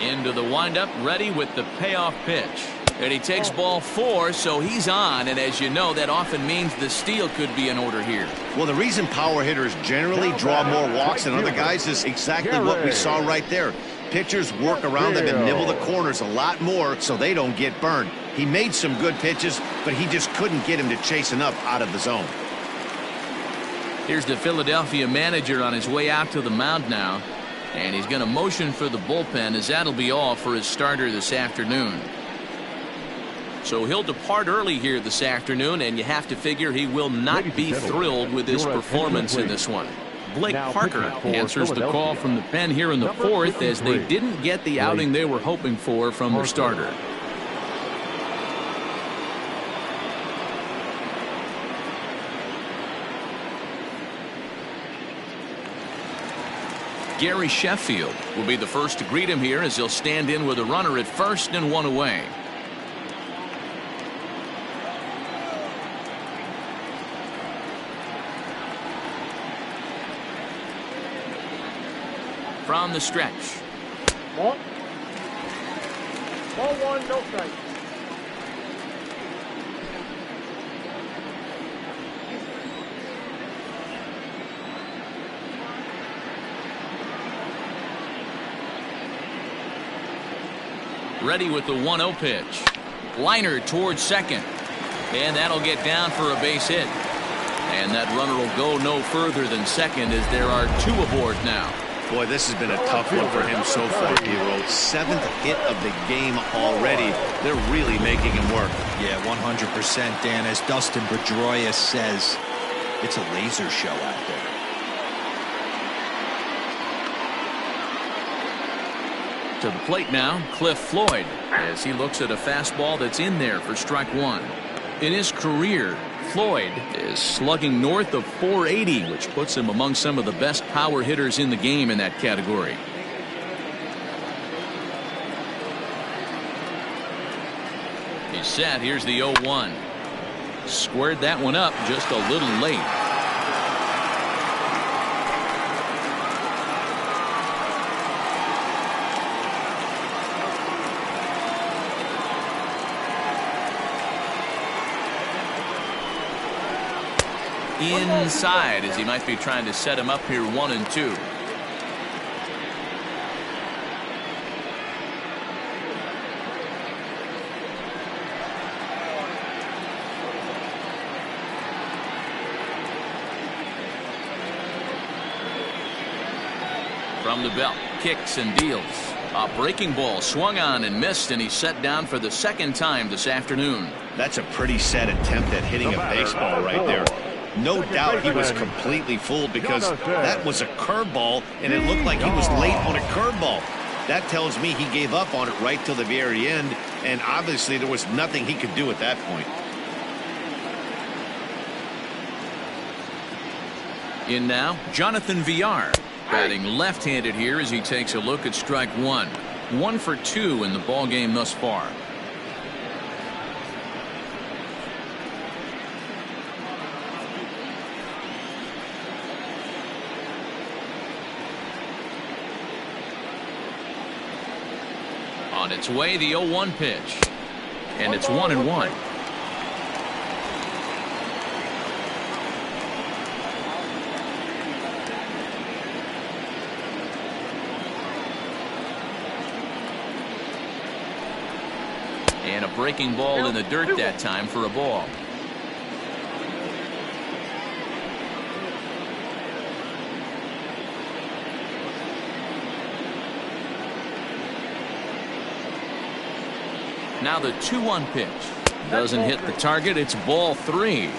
Into the windup, ready with the payoff pitch. And he takes ball 4, so he's on, and as you know, that often means the steal could be in order here. Well, the reason power hitters generally draw more walks than other guys is exactly what we saw right there. Pitchers work around them and nibble the corners a lot more so they don't get burned. He made some good pitches, but he just couldn't get him to chase enough out of the zone. Here's the Philadelphia manager on his way out to the mound now, and he's going to motion for the bullpen, as that'll be all for his starter this afternoon. So he'll depart early here this afternoon, and you have to figure he will not be thrilled with his performance in this one. Blake Parker answers the call from the pen here in the 4th, as they didn't get the outing they were hoping for from their starter. Gary Sheffield will be the first to greet him here, as he'll stand in with a runner at first and 1 away. From the stretch. Ball 1, no strike. Ready with the 1-0 pitch. Liner towards second. And that'll get down for a base hit. And that runner will go no further than second, as there are 2 aboard now. Boy, this has been a tough one for him so far, Hero. 7th hit of the game already. They're really making him work. Yeah, 100%, Dan. As Dustin Pedroia says, it's a laser show out there. To the plate now, Cliff Floyd, as he looks at a fastball that's in there for strike 1. In his career, Floyd is slugging north of 480, which puts him among some of the best power hitters in the game in that category. He's set. Here's the 0-1. Squared that one up just a little late. Inside, as he might be trying to set him up here 1-2. From the belt, kicks and deals. A breaking ball swung on and missed, and he's set down for the second time this afternoon. That's a pretty sad attempt at hitting a baseball right there. No doubt he was completely fooled because that was a curveball, and it looked like he was late on a curveball. That tells me he gave up on it right till the very end, and obviously there was nothing he could do at that point. In now, Jonathan Villar, batting left-handed here as he takes a look at strike one. 1 for 2 in the ball game thus far. On its way, the 0-1 pitch. And it's 1-1. And a breaking ball in the dirt that time for a ball. Now the 2-1 pitch. Doesn't hit the target. It's ball 3.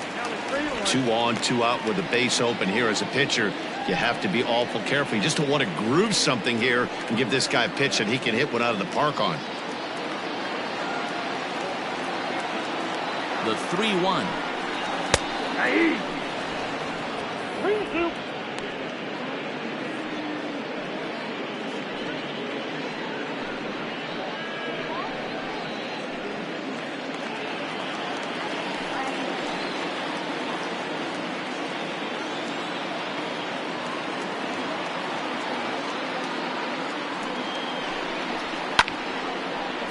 2 on, 2 out with a base open here as a pitcher. You have to be awful careful. You just don't want to groove something here and give this guy a pitch that he can hit one out of the park on. The 3-1.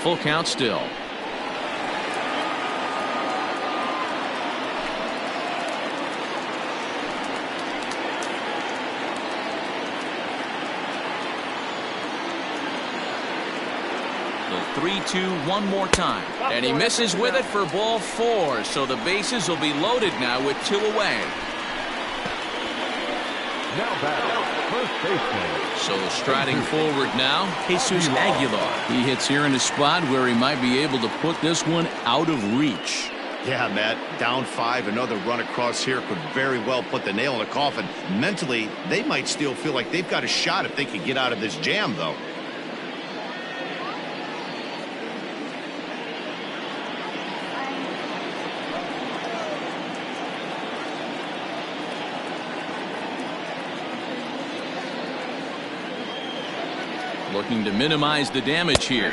Full count still. The 3-2 one more time. And he misses with it for ball 4. So the bases will be loaded now with 2 away. Now batter, first baseman. So striding forward now, Jesus Aguilar. He hits here in a spot where he might be able to put this one out of reach. Yeah, Matt, down 5, another run across here could very well put the nail in the coffin. Mentally, they might still feel like they've got a shot if they can get out of this jam, though. Looking to minimize the damage here.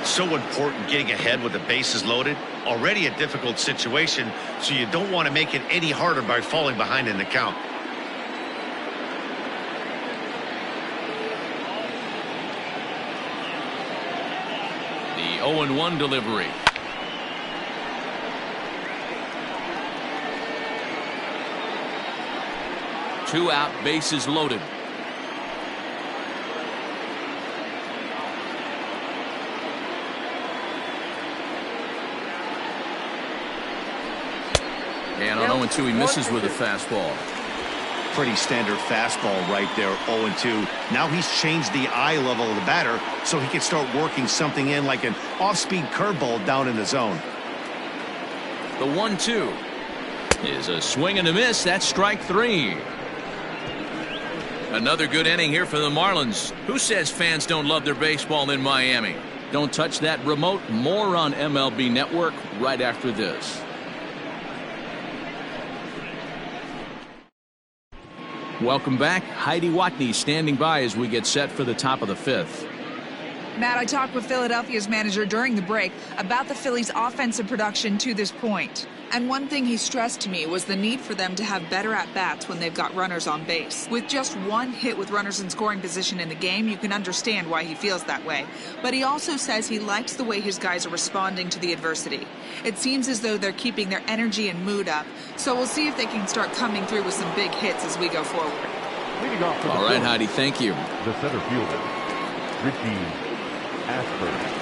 So important getting ahead with the bases loaded. Already a difficult situation, so you don't want to make it any harder by falling behind in the count. The 0-1 delivery. Two out, bases loaded. And on 0-2, he misses with a fastball. Pretty standard fastball right there, 0-2. Now he's changed the eye level of the batter so he can start working something in like an off-speed curveball down in the zone. The 1-2 is a swing and a miss. That's strike 3. Another good inning here for the Marlins. Who says fans don't love their baseball in Miami? Don't touch that remote. More on MLB Network right after this. Welcome back. Heidi Watney standing by as we get set for the top of the 5th. Matt, I talked with Philadelphia's manager during the break about the Phillies' offensive production to this point. And one thing he stressed to me was the need for them to have better at-bats when they've got runners on base. With just one hit with runners in scoring position in the game, you can understand why he feels that way. But he also says he likes the way his guys are responding to the adversity. It seems as though they're keeping their energy and mood up, so we'll see if they can start coming through with some big hits as we go forward. All right, Heidi, thank you. The center fielder, Ricky Asper.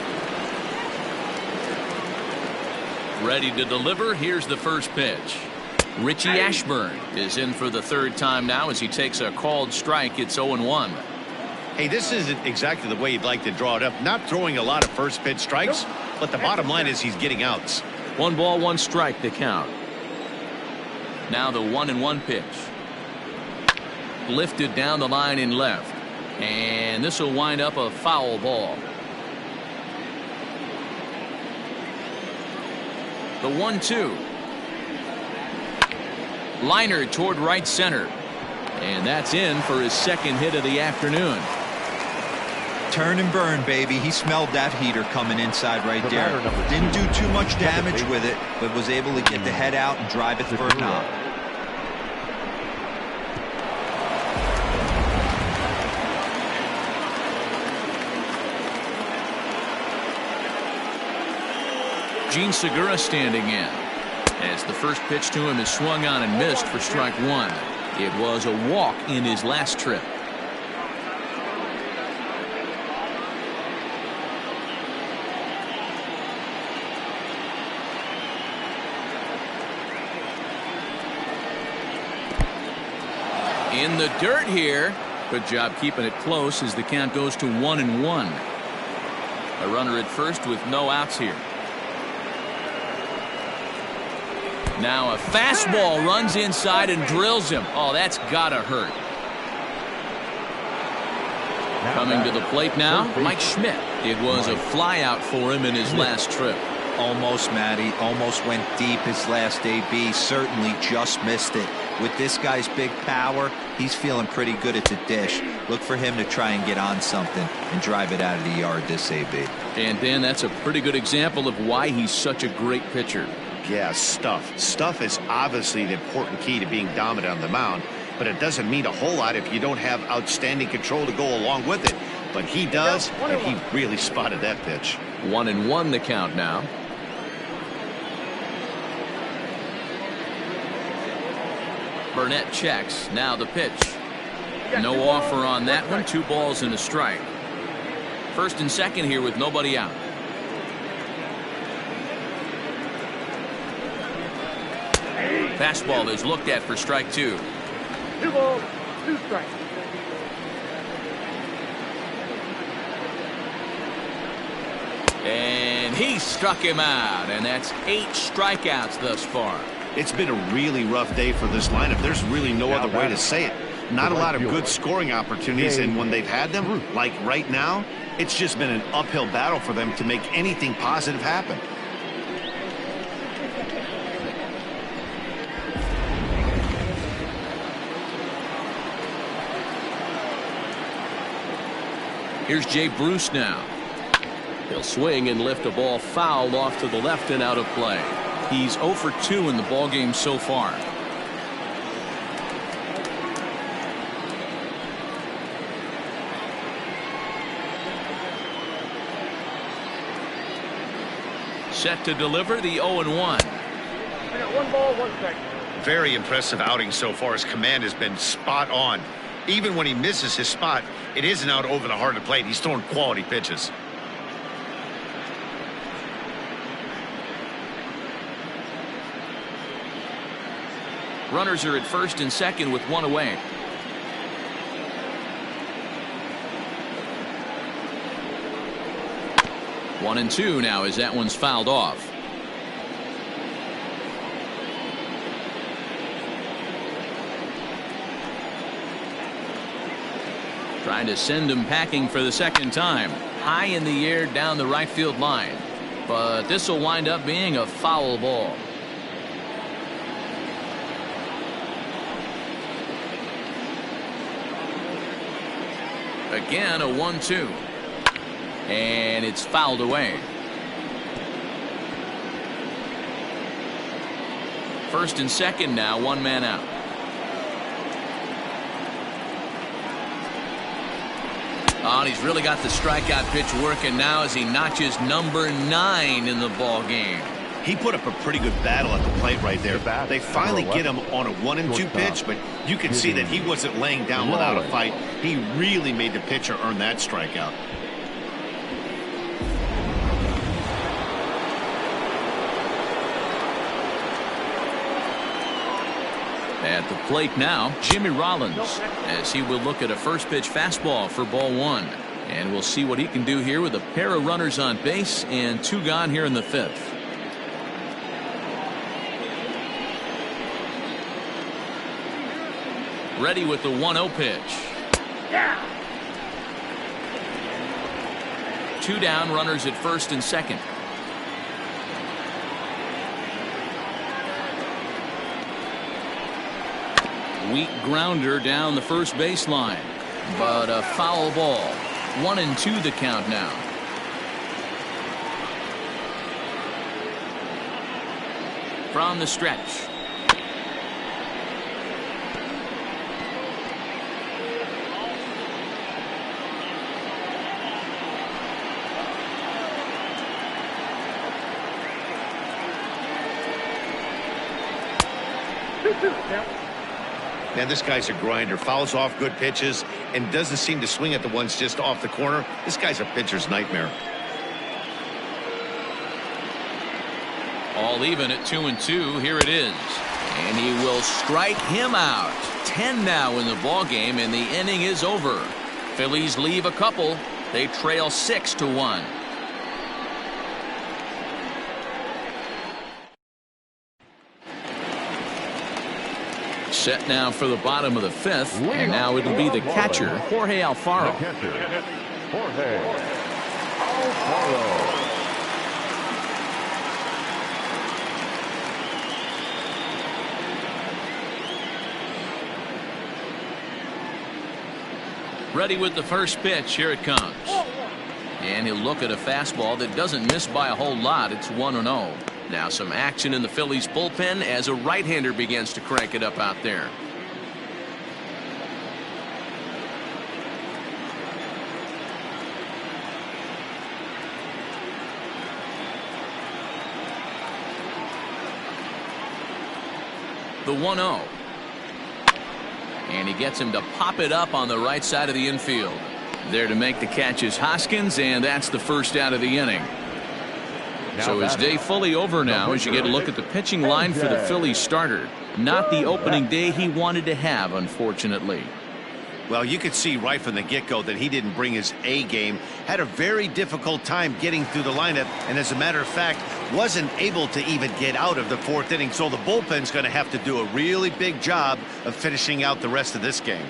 Ready to deliver. Here's the first pitch. Richie Ashburn is in for the third time now as he takes a called strike. It's 0-1. Hey, this isn't exactly the way you'd like to draw it up. Not throwing a lot of first pitch strikes, but the bottom line is he's getting outs. 1 ball, 1 strike the count. Now the 1-1 pitch. Lifted down the line in left. And this will wind up a foul ball. The 1-2. Liner toward right center. And that's in for his second hit of the afternoon. Turn and burn, baby. He smelled that heater coming inside right there. Didn't do too much damage with it, but was able to get the head out and drive it for a knock. Gene Segura standing in as the first pitch to him is swung on and missed for strike 1. It was a walk in his last trip. In the dirt here. Good job keeping it close as the count goes to 1-1. A runner at first with no outs here. Now a fastball runs inside and drills him. Oh, that's gotta hurt. Coming to the plate now, Mike Schmidt. It was a flyout for him in his last trip. Almost, Matty. Almost went deep his last AB. Certainly just missed it. With this guy's big power, he's feeling pretty good at the dish. Look for him to try and get on something and drive it out of the yard this AB. And Dan, that's a pretty good example of why he's such a great pitcher. Yeah, stuff. Stuff is obviously an important key to being dominant on the mound, but it doesn't mean a whole lot if you don't have outstanding control to go along with it. But he does, and he really spotted that pitch. 1-1 the count now. Burnett checks. Now the pitch. No offer on that one. 2 balls and a strike. First and second here with nobody out. Fastball is looked at for strike 2. 2 balls, 2 strikes. And he struck him out, and that's 8 strikeouts thus far. It's been a really rough day for this lineup. There's really no other way to say it. Not a lot of good scoring opportunities, and when they've had them, like right now, it's just been an uphill battle for them to make anything positive happen. Here's Jay Bruce now. He'll swing and lift a ball foul off to the left and out of play. He's 0 for 2 in the ballgame so far. Set to deliver the 0-1. I got 1 ball, 1 strike. Very impressive outing so far. His command has been spot on. Even when he misses his spot, it isn't out over the heart of the plate. He's throwing quality pitches. Runners are at first and second with 1 away. One and 2 now as that one's fouled off. Trying to send him packing for the second time. High in the air down the right field line. But this will wind up being a foul ball. Again, a 1-2. And it's fouled away. First and second now, 1 man out. Oh, and he's really got the strikeout pitch working now as he notches number 9 in the ball game. He put up a pretty good battle at the plate right there. They finally get him on a 1-2 pitch, but you can see that he wasn't laying down without a fight. He really made the pitcher earn that strikeout. At the plate now, Jimmy Rollins, as he will look at a first pitch fastball for ball one. And we'll see what he can do here with a pair of runners on base and 2 gone here in the 5th. Ready with the 1-0 pitch. 2 down, runners at first and second. Weak grounder down the first baseline, but a foul ball. 1-2 the count now. From the stretch. Man, this guy's a grinder. Fouls off good pitches and doesn't seem to swing at the ones just off the corner. This guy's a pitcher's nightmare. All even at 2-2. Here it is. And he will strike him out. 10 now in the ball game, and the inning is over. Phillies leave a couple. They trail 6-1. Set now for the bottom of the 5th, and now it'll be the catcher, Jorge Alfaro. The catcher, Jorge Alfaro. Ready with the first pitch. Here it comes. And he'll look at a fastball that doesn't miss by a whole lot. It's 1-0. Now some action in the Phillies bullpen as a right-hander begins to crank it up out there. The 1-0. And he gets him to pop it up on the right side of the infield. There to make the catch is Hoskins, and that's the first out of the inning. So his day fully over now as you get a look at the pitching line for the Phillies starter. Not the opening day he wanted to have, unfortunately. Well, you could see right from the get-go that he didn't bring his A game. Had a very difficult time getting through the lineup, and as a matter of fact, wasn't able to even get out of the 4th inning. So the bullpen's going to have to do a really big job of finishing out the rest of this game.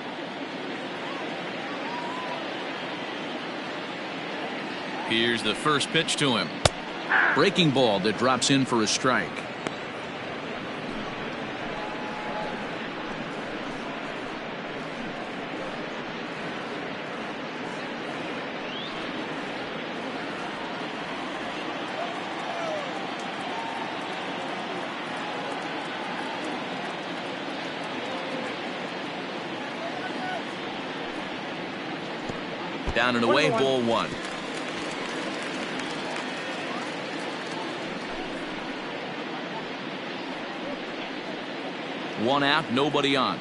Here's the first pitch to him. Breaking ball that drops in for a strike. Down and away, ball 1. One out, nobody on.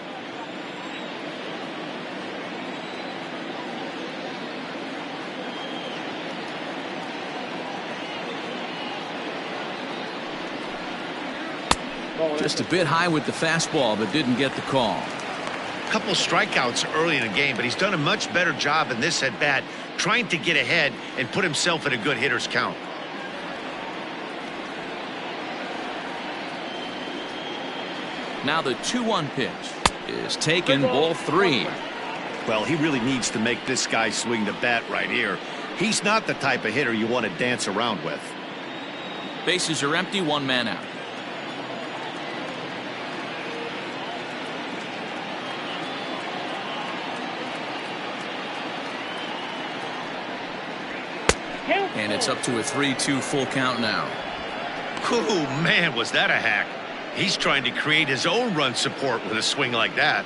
Just a bit high with the fastball, but didn't get the call. Couple strikeouts early in the game, but he's done a much better job in this at bat, trying to get ahead and put himself in a good hitter's count. Now the 2-1 pitch is taken, ball 3. Well, he really needs to make this guy swing the bat right here. He's not the type of hitter you want to dance around with. Bases are empty, 1 man out. And it's up to a 3-2 full count now. Oh, man, was that a hack. He's trying to create his own run support with a swing like that.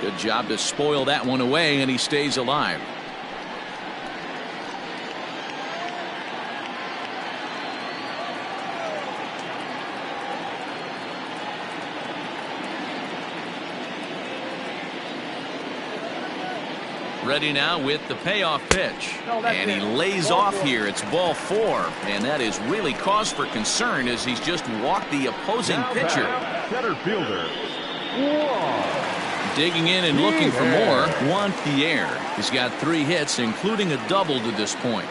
Good job to spoil that one away, and he stays alive. Ready now with the payoff pitch. And he lays off here. It's ball 4. And that is really cause for concern as he's just walked the opposing pitcher. Center fielder. Digging in and looking for more, Juan Pierre. He's got 3 hits, including a double to this point.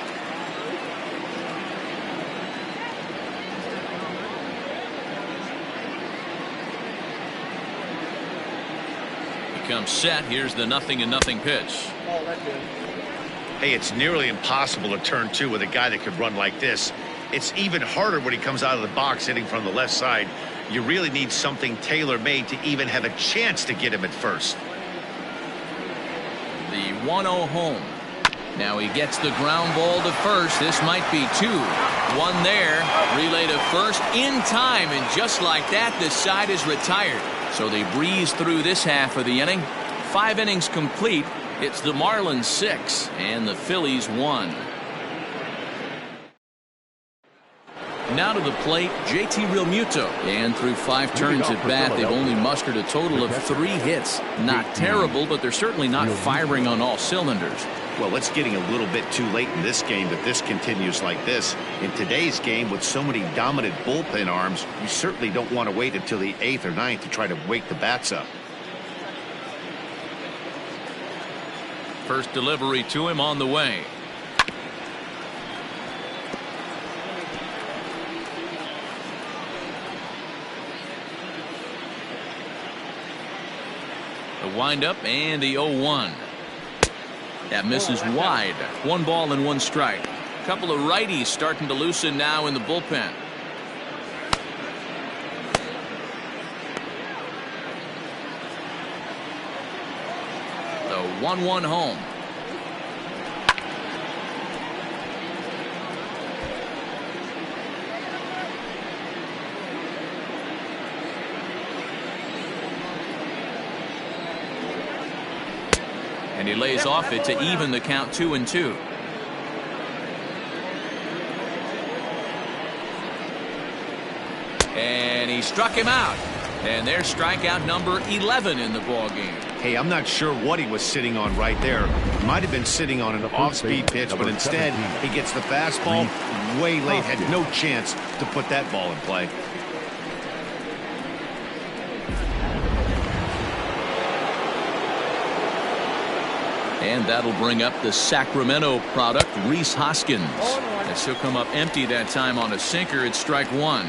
Comes set. Here's the 0-0 pitch. Hey, it's nearly impossible to turn 2 with a guy that could run like this. It's even harder when he comes out of the box hitting from the left side. You really need something tailor-made to even have a chance to get him at first. The 1-0 home. Now he gets the ground ball to first. This might be 2. 1 there. Relay to first in time, and just like that, the side is retired. So they breeze through this half of the inning. 5 innings complete. It's the Marlins 6 and the Phillies 1. Now to the plate, JT Realmuto. And through 5 turns at bat, they've only mustered a total of 3 hits. Not terrible, but they're certainly not firing on all cylinders. Well, it's getting a little bit too late in this game if this continues like this. In today's game, with so many dominant bullpen arms, you certainly don't want to wait until the 8th or 9th to try to wake the bats up. First delivery to him on the way. The windup and the 0-1. That misses wide. 1 ball and 1 strike. A couple of righties starting to loosen now in the bullpen. The 1-1 home. And he lays off it to even the count 2-2. And he struck him out. And there's strikeout number 11 in the ballgame. Hey, I'm not sure what he was sitting on right there. Might have been sitting on an off-speed pitch, but instead he gets the fastball way late. Had no chance to put that ball in play. And that'll bring up the Sacramento product, Rhys Hoskins. As he'll come up empty that time on a sinker at strike 1.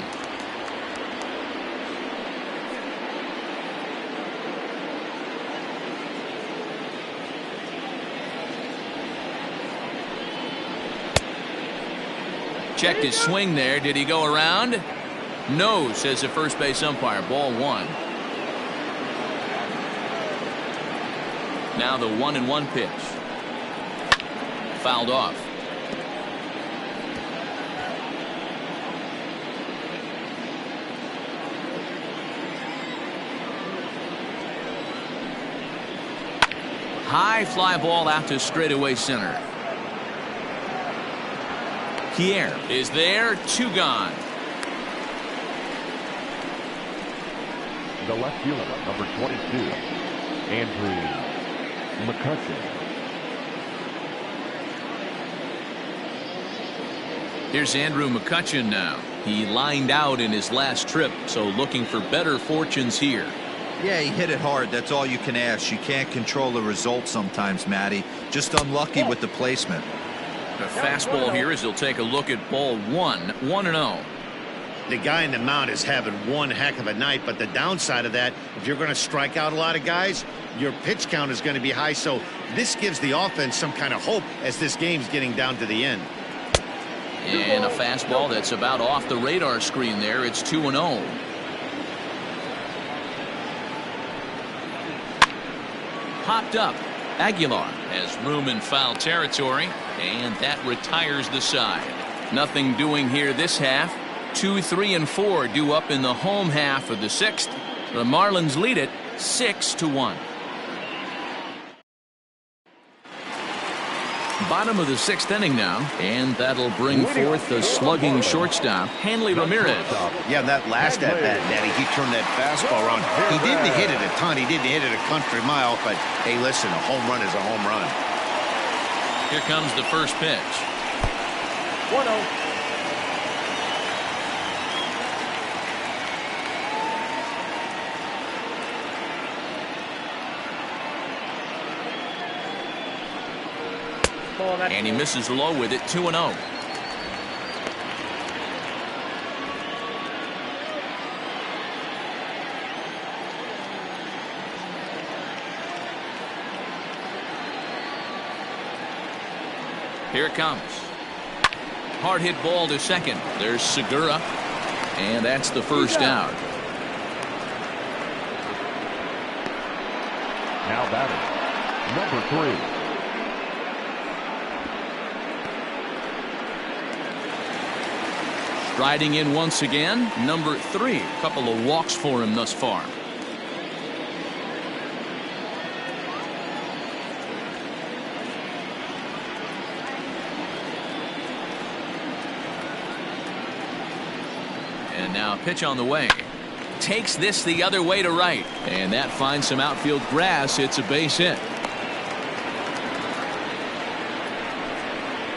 Checked his swing there. Did he go around? No, says the first base umpire. Ball 1. Now the 1-1 pitch. Fouled off. High fly ball out to straightaway center. Pierre is there. 2 gone. The left fielder, number 22, Andrew McCutcheon. Here's Andrew McCutcheon now. He lined out in his last trip, so looking for better fortunes here. Yeah, he hit it hard. That's all you can ask. You can't control the result sometimes, Matty. Just unlucky with the placement. The fastball here as he'll take a look at ball 1. 1-0. The guy in the mound is having one heck of a night, but the downside of that, if you're going to strike out a lot of guys, your pitch count is going to be high. So this gives the offense some kind of hope as this game's getting down to the end. And a fastball that's about off the radar screen there. It's 2-0. Popped up. Aguilar has room in foul territory, and that retires the side. Nothing doing here this half. 2, 3, and 4 due up in the home half of the 6th. The Marlins lead it 6-1. Bottom of the 6th inning now, and that'll bring forth the slugging shortstop, Hanley Ramirez. Yeah, that last at bat, Daddy, he turned that fastball around. He didn't hit it a ton. He didn't hit it a country mile, but hey, listen, a home run is a home run. Here comes the first pitch. 1-0. And he misses low with it, 2-0. Here it comes. Hard hit ball to second. There's Segura. And that's the first out. Now batting, number 3. Riding in once again, number 3. A couple of walks for him thus far. And now a pitch on the way. Takes this the other way to right. And that finds some outfield grass. It's a base hit.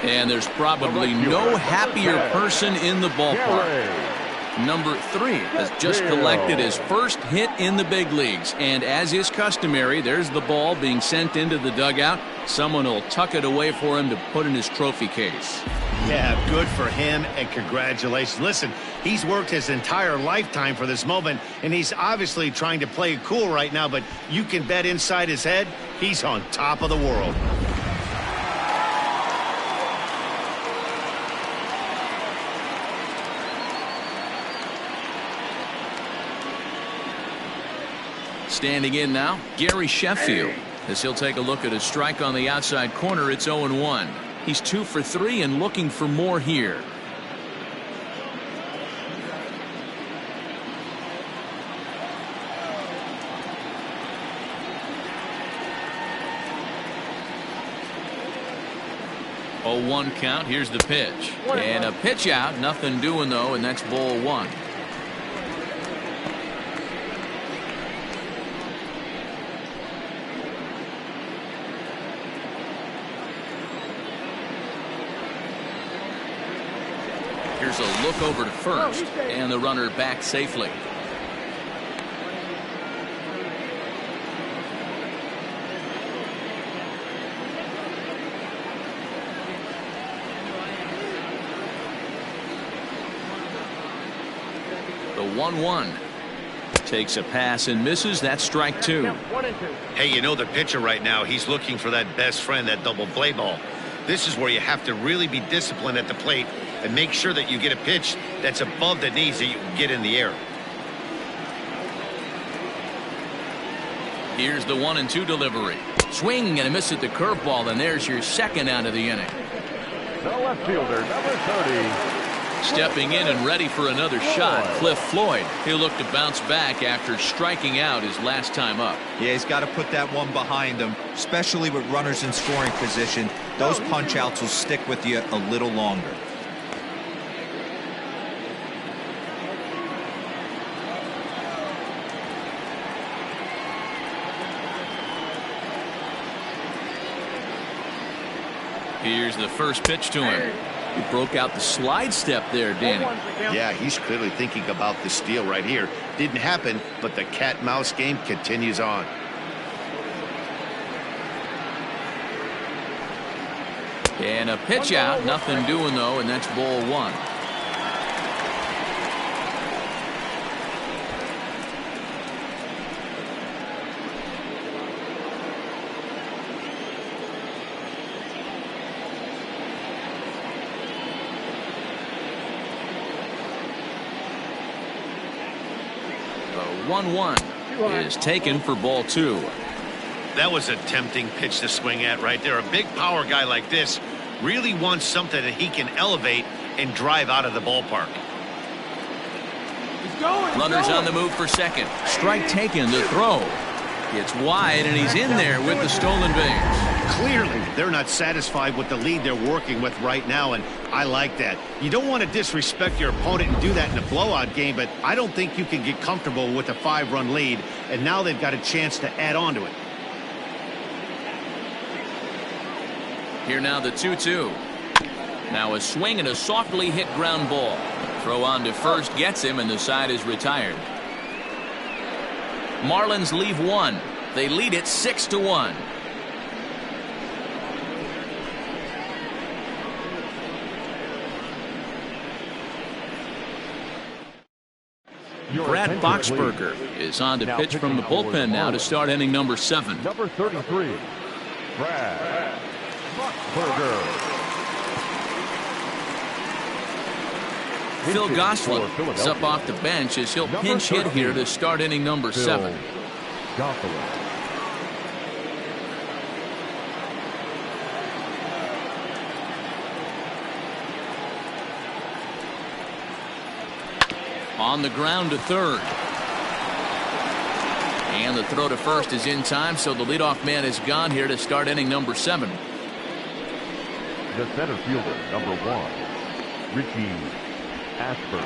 And there's probably no happier person in the ballpark. Number 3 has just collected his first hit in the big leagues. And as is customary, there's the ball being sent into the dugout. Someone will tuck it away for him to put in his trophy case. Yeah, good for him, and congratulations. Listen, he's worked his entire lifetime for this moment, and he's obviously trying to play it cool right now, but you can bet inside his head, he's on top of the world. Standing in now, Gary Sheffield. As he'll take a look at a strike on the outside corner, it's 0-1. He's 2 for 3 and looking for more here. Oh, 1 count. Here's the pitch. And a pitch out. Nothing doing, though, and that's ball 1. Here's a look over to first, and the runner back safely. The 1-1 takes a pass and misses. That's strike 2. Hey, you know the pitcher right now, he's looking for that best friend, that double play ball. This is where you have to really be disciplined at the plate and make sure that you get a pitch that's above the knees that you can get in the air. Here's the 1-2 delivery. Swing and a miss at the curveball, and there's your second out of the inning. The left fielder, number 30. Stepping in and ready for another shot, Cliff Floyd. He'll look to bounce back after striking out his last time up. Yeah, he's got to put that one behind him, especially with runners in scoring position. Those punch-outs will stick with you a little longer. Here's the first pitch to him. He broke out the slide step there, Danny. Yeah, he's clearly thinking about the steal right here. Didn't happen, but the cat-mouse game continues on. And a pitch out, nothing doing though, and that's ball 1. The 1-1 is taken for ball 2. That was a tempting pitch to swing at right there. A big power guy like this really wants something that he can elevate and drive out of the ballpark. Runners on the move for second. Strike taken, the throw. It's wide, and he's in there with the stolen base. Clearly, they're not satisfied with the lead they're working with right now, and I like that. You don't want to disrespect your opponent and do that in a blowout game, but I don't think you can get comfortable with a 5-run lead, and now they've got a chance to add on to it. Here now the 2-2. Now a swing and a softly hit ground ball. Throw on to first gets him, and the side is retired. Marlins leave one. They lead it 6-1. Brad Boxberger is on to pitch from the bullpen now to start inning number 7. Number 33, Brad Boxberger. Phil Gosselin is up off the bench as he'll pinch hit here to start inning number 7. On the ground to third. And the throw to first is in time, so the leadoff man is gone here to start inning number 7. The center fielder, number 1, Richie Ashburn.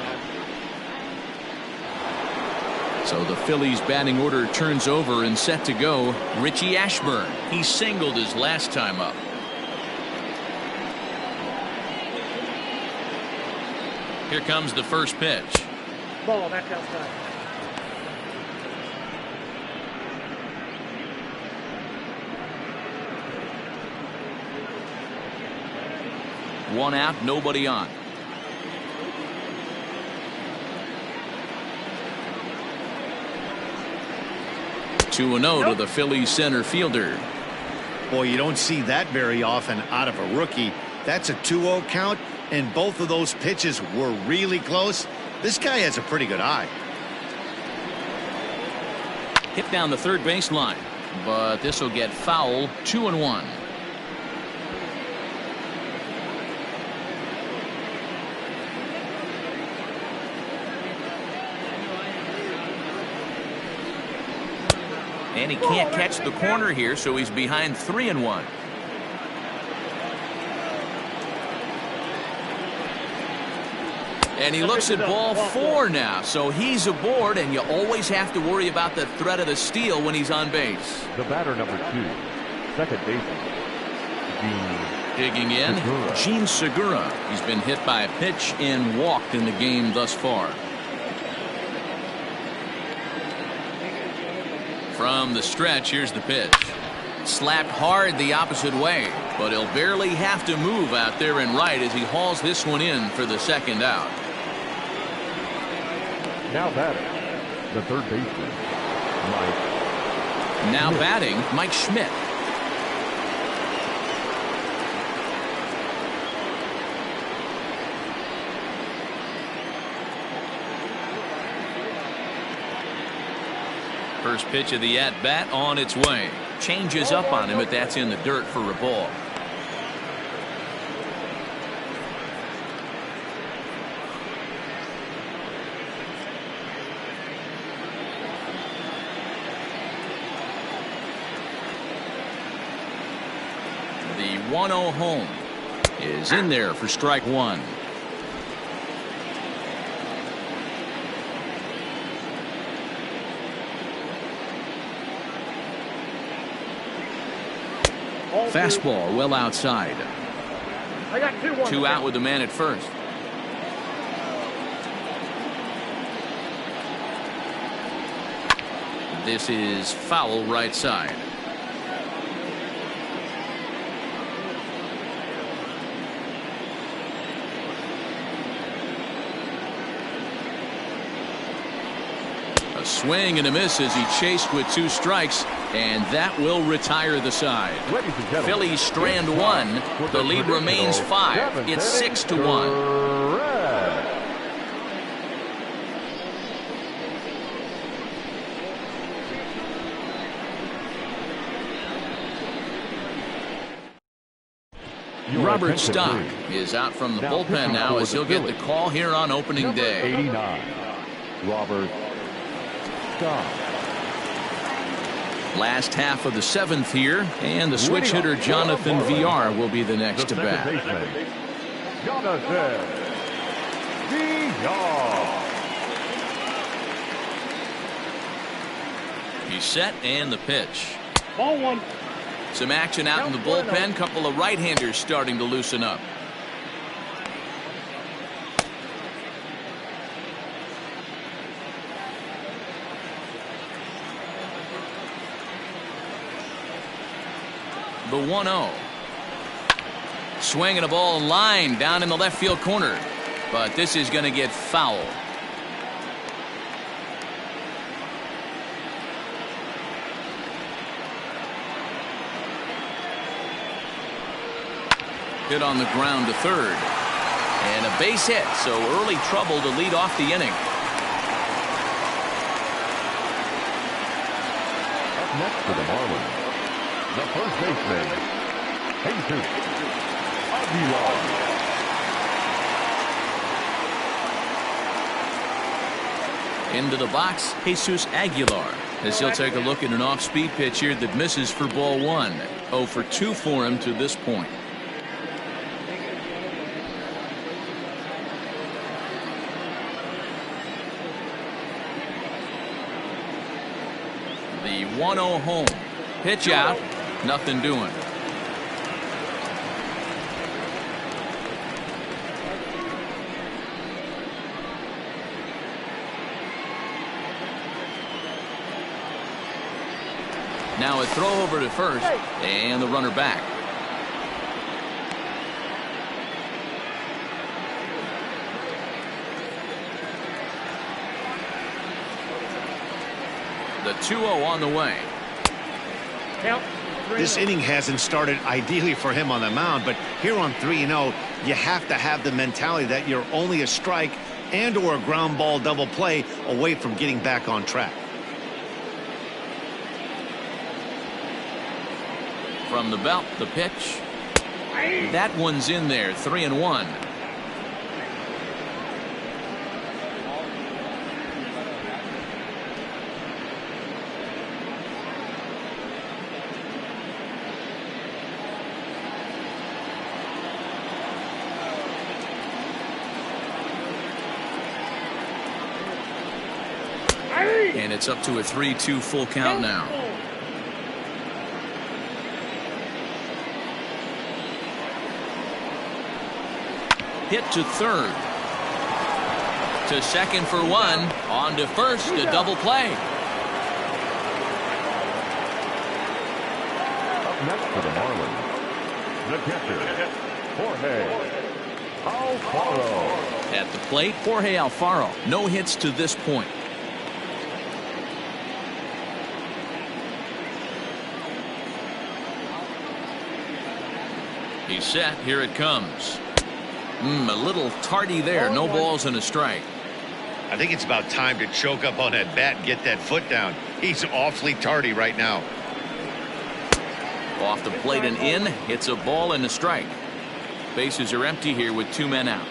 So the Phillies batting order turns over and set to go. Richie Ashburn. He singled his last time up. Here comes the first pitch. Ball back outside. One out, nobody on. 2-0 to the Phillies center fielder. Boy, you don't see that very often out of a rookie. That's a 2-0 count, and both of those pitches were really close. This guy has a pretty good eye. Hit down the third baseline, but this will get foul. 2-1. And he can't catch the corner here, so he's behind 3-1. And he looks at ball 4 now, so he's aboard, and you always have to worry about the threat of the steal when he's on base. The batter, number 2, second baseman, Digging in, Gene Segura. He's been hit by a pitch and walked in the game thus far. From the stretch, here's the pitch. Slapped hard the opposite way, but he'll barely have to move out there in right as he hauls this one in for the second out. Now batting, the third baseman, Mike. Now batting, Mike Schmidt. First pitch of the at-bat on its way. Changes up on him, but that's in the dirt for a ball. The 1-0 home is in there for strike 1. Fastball well outside. I got 2 out with the man at first. This is foul right side. A swing and a miss as he chased with 2 strikes, and that will retire the side. Phillies strand 1. The lead remains 5. It's 6-1. Robert Stock is out from the bullpen now as he'll get the call here on opening day. 89, Robert Stock. Last half of the 7th here, and the switch hitter Jonathan VR will be the next to bat. Jonathan VR. He's set, and the pitch. Ball 1. Some action out in the bullpen. Couple of right-handers starting to loosen up. The 1-0. Swinging a ball line down in the left field corner. But this is going to get foul. Hit on the ground to third. And a base hit, so early trouble to lead off the inning. Up next for the Marlins, the first baseman, Jesus Aguilar. Into the box, Jesus Aguilar, as he'll take a look at an off-speed pitch here that misses for ball one. 0 for 2 for him to this point. The 1-0 home. Pitch out. Nothing doing. Now a throw over to first, and the runner back. The 2-0 on the way. This inning hasn't started ideally for him on the mound, but here on 3-0, you have to have the mentality that you're only a strike and or a ground ball double play away from getting back on track. From the belt, the pitch. That one's in there, 3-1. And it's up to a 3-2 full count now. Hit to third. To second for one. On to first, a double play. Up next for the Marlins, the catcher, Jorge Alfaro. At the plate, Jorge Alfaro. No hits to this point. He's set. Here it comes. A little tardy there. No balls and a strike. I think it's about time to choke up on that bat and get that foot down. He's awfully tardy right now. Off the plate and in. It's a ball and a strike. Bases are empty here with 2 men out.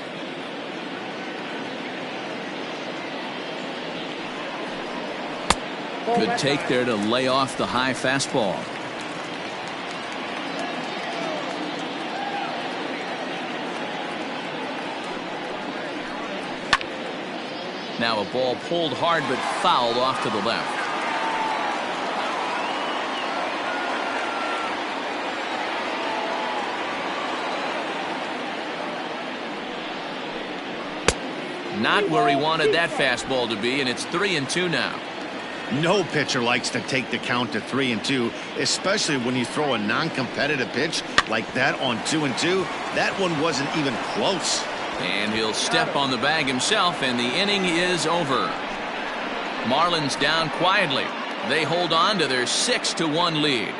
Good take there to lay off the high fastball. Now a ball pulled hard but fouled off to the left. Not where he wanted that fastball to be, and it's 3-2 now. No pitcher likes to take the count to 3-2, especially when you throw a non-competitive pitch like that on 2-2. That one wasn't even close. And he'll step on the bag himself, and the inning is over. Marlins down quietly. They hold on to their 6-1 lead.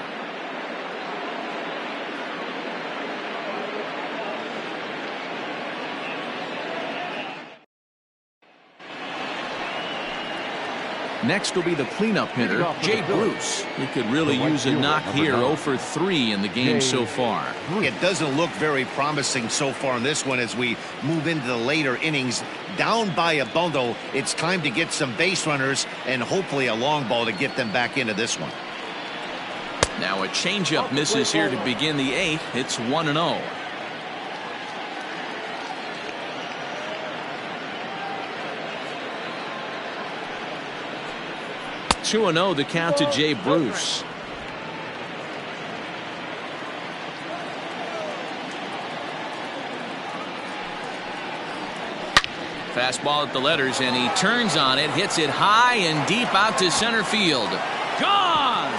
Next will be the cleanup hitter, Jay Bruce. He could really use a knock here. 0 for 3 in the game so far. It doesn't look very promising so far in this one as we move into the later innings. Down by a bundle, it's time to get some base runners and hopefully a long ball to get them back into this one. Now a changeup misses here to begin the 8th. It's 1-0. 2-0 the count to Jay Bruce. Fastball at the letters, and he turns on it, hits it high and deep out to center field. Gone!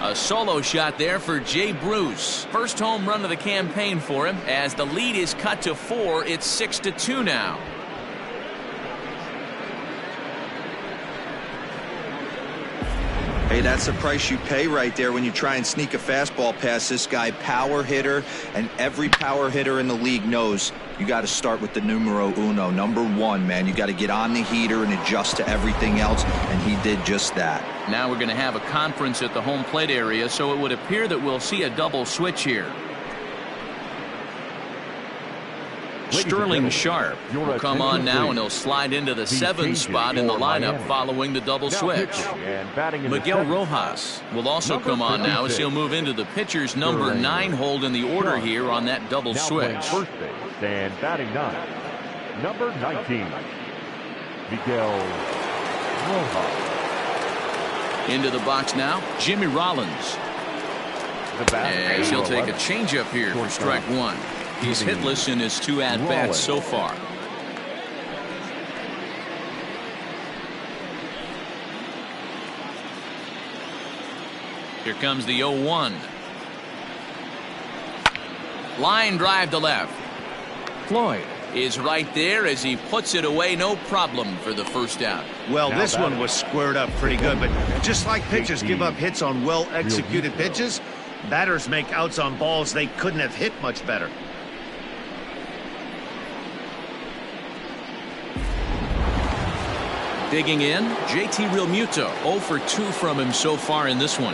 A solo shot there for Jay Bruce. First home run of the campaign for him. As the lead is cut to 4, it's 6-2 now. Hey, that's the price you pay right there when you try and sneak a fastball past this guy. Power hitter, and every power hitter in the league knows you got to start with the numero uno, number 1, man. You got to get on the heater and adjust to everything else, and he did just that. Now we're going to have a conference at the home plate area, so it would appear that we'll see a double switch here. Sterling Sharp will come on now, and he'll slide into the 7th spot in the lineup following the double switch. Miguel Rojas will also come on now as he'll move into the pitcher's number 9 hold in the order here on that double switch. First base and batting 9, number 19, Miguel Rojas. Into the box now, Jimmy Rollins. As he'll take a changeup here for strike 1. He's hitless in his 2 at-bats so far. Here comes the 0-1. Line drive to left. Floyd is right there as he puts it away, no problem for the first out. Well, this one was squared up pretty good, but just like pitchers give up hits on well-executed pitches, batters make outs on balls they couldn't have hit much better. Digging in, JT Realmuto, 0 for 2 from him so far in this one.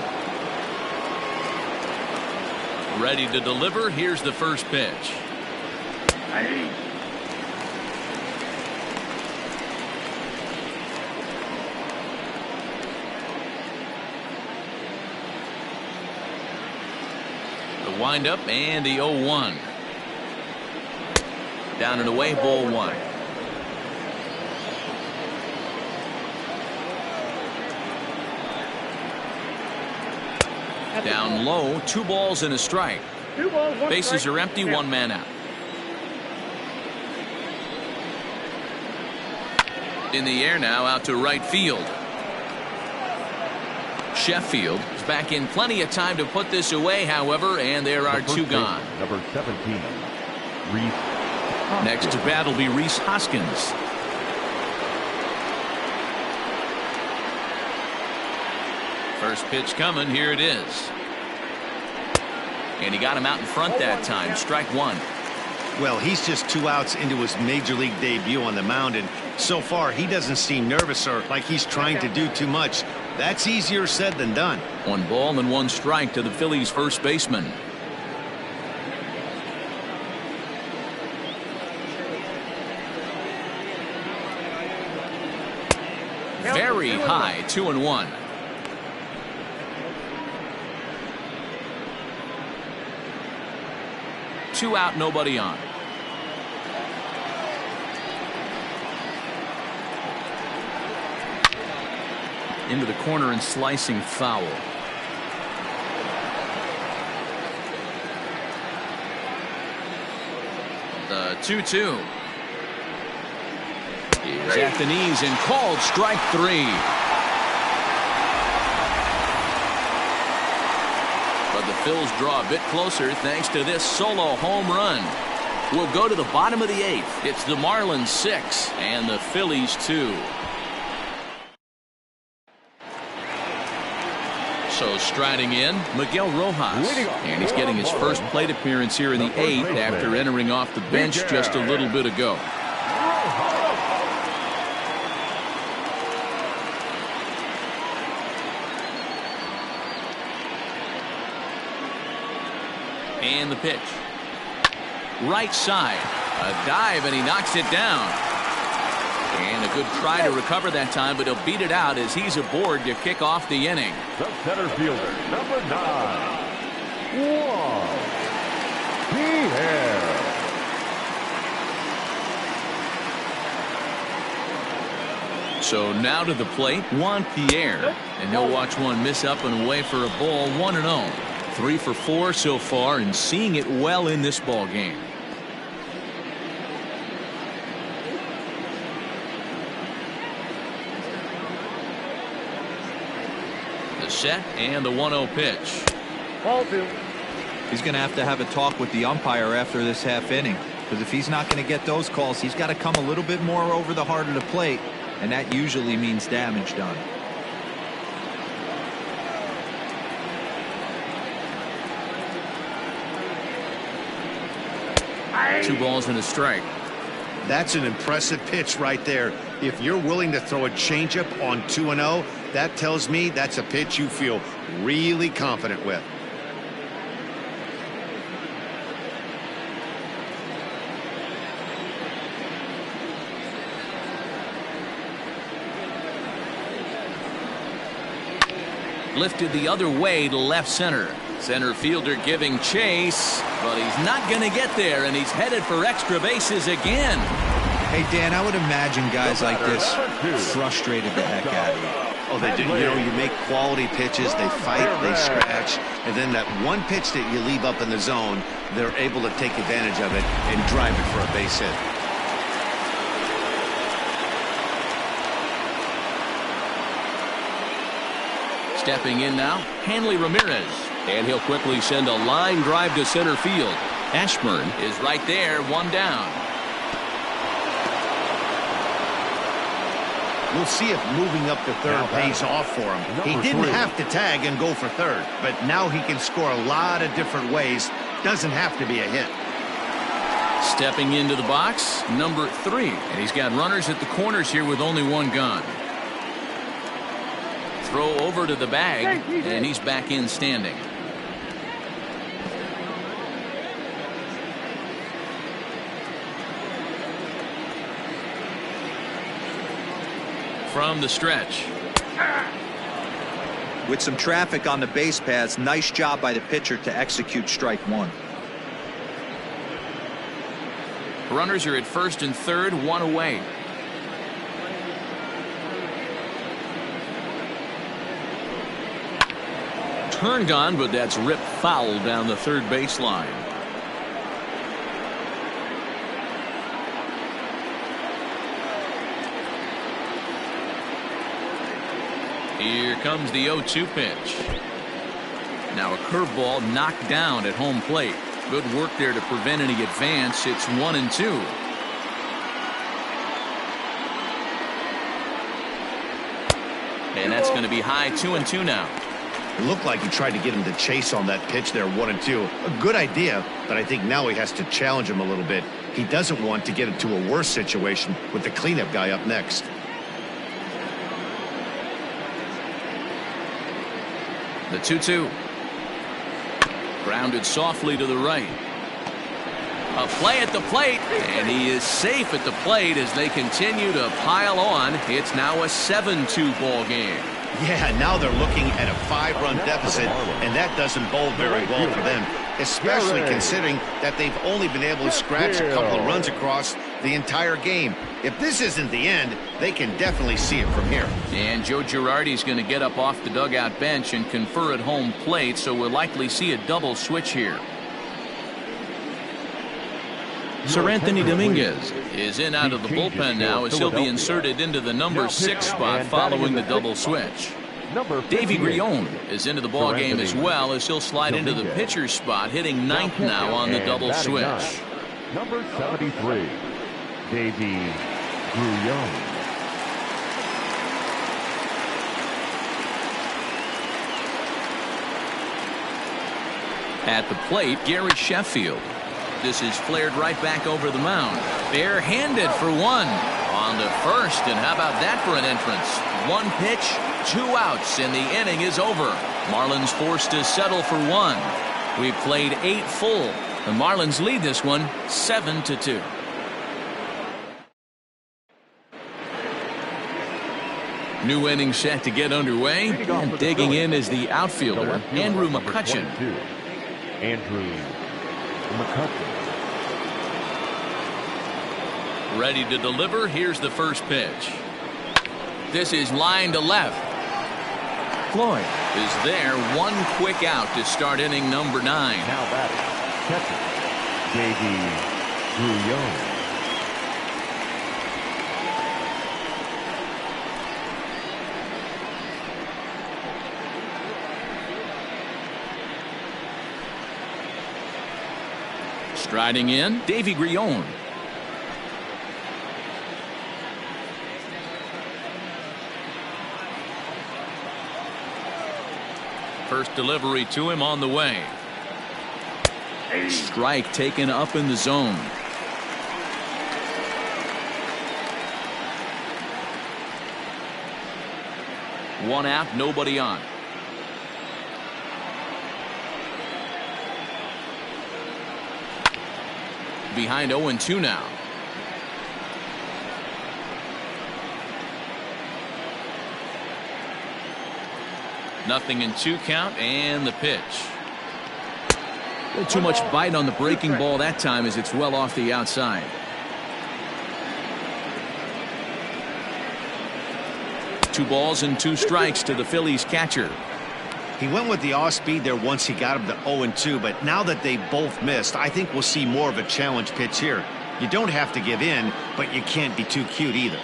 Ready to deliver. Here's the first pitch. The windup and the 0-1. Down and away, ball 1. Down low, 2 balls and a strike. 2 balls, 1 Bases strike. are empty, 1 man out. In the air now, out to right field. Sheffield is back in plenty of time to put this away, however, and there are 2 gone. Number 17, Reese. Next to bat will be Rhys Hoskins. First pitch coming. Here it is. And he got him out in front that time. Strike 1. Well, he's just 2 outs into his major league debut on the mound, and so far he doesn't seem nervous or like he's trying to do too much. That's easier said than done. 1 ball and 1 strike to the Phillies first baseman. Very high, 2-1. Two out, nobody on. Into the corner and slicing foul. The 2-2. He's at the knees and called strike 3. But the Phils draw a bit closer thanks to this solo home run. We'll go to the bottom of the 8th. It's the Marlins 6 and the Phillies 2. So striding in, Miguel Rojas. And he's getting his first plate appearance here in the 8th after entering off the bench just a little bit ago. And the pitch. Right side. A dive, and he knocks it down. And a good try to recover that time, but he'll beat it out as he's aboard to kick off the inning. The center fielder, number 9, Juan Pierre. So now to the plate, Juan Pierre. And he'll watch one miss up and away for a ball, 1-0. 3 for 4 so far and seeing it well in this ball game. The set and the 1-0 pitch. Ball 2. He's going to have a talk with the umpire after this half inning, because if he's not going to get those calls, he's got to come a little bit more over the heart of the plate, and that usually means damage done. Two balls and a strike. That's an impressive pitch right there. If you're willing to throw a changeup on 2-0, that tells me that's a pitch you feel really confident with. Lifted the other way to left center. Center fielder giving chase, but he's not going to get there, and he's headed for extra bases again. Hey, Dan, I would imagine guys like this frustrated the heck out of you. Oh, they do. You know, you make quality pitches, they fight, they scratch, and then that one pitch that you leave up in the zone, they're able to take advantage of it and drive it for a base hit. Stepping in now, Hanley Ramirez. And he'll quickly send a line drive to center field. Ashburn is right there, 1 down. We'll see if moving up to third pays off for him. He didn't have to tag and go for third, but now he can score a lot of different ways. Doesn't have to be a hit. Stepping into the box, number 3. And he's got runners at the corners here with only 1 gun. Throw over to the bag, and he's back in standing. From the stretch. With some traffic on the base paths, nice job by the pitcher to execute strike 1. Runners are at first and third, 1 away. Turned on, but that's ripped foul down the third baseline. Here comes the 0-2 pitch. Now a curveball knocked down at home plate. Good work there to prevent any advance. It's 1-2. And that's going to be high, 2-2 now. It looked like he tried to get him to chase on that pitch there, 1-2. A good idea, but I think now he has to challenge him a little bit. He doesn't want to get into a worse situation with the cleanup guy up next. The 2-2. Grounded softly to the right. A play at the plate, and he is safe at the plate as they continue to pile on. It's now a 7-2 ball game. Yeah, now they're looking at a 5-run deficit, and that doesn't bode very well for them, especially considering that they've only been able to scratch a couple of runs across the entire game. If this isn't the end, they can definitely see it from here. And Joe Girardi's going to get up off the dugout bench and confer at home plate, so we'll likely see a double switch here. Sir Anthony Dominguez is in out of the bullpen now as he'll be inserted into the number 6 spot following the double switch. Davey Grion is into the ball game as well as he'll slide into the pitcher's spot, hitting 9th now on the double switch. Number 73, Davey Grion. At the plate, Gary Sheffield. This is flared right back over the mound. Barehanded for 1 on the first, and how about that for an entrance? 1 pitch, 2 outs, and the inning is over. Marlins forced to settle for 1. We've played 8 full. The Marlins lead this one 7-2. New inning set to get underway, and digging in is the outfielder, Andrew McCutchen. Andrew McCutchen. Ready to deliver. Here's the first pitch. This is line to left. Floyd is there. One quick out to start inning number 9. Now batting, catcher, J.D. Brouillon. Striding in, Davy Grillon. First delivery to him on the way. Strike taken up in the zone. One out, nobody on. Behind 0-2 now. Nothing in 2 count, and the pitch. A little too much bite on the breaking ball that time as it's well off the outside. Two balls and 2 strikes to the Phillies catcher. He went with the off speed there once he got him to 0-2, but now that they both missed, I think we'll see more of a challenge pitch here. You don't have to give in, but you can't be too cute either.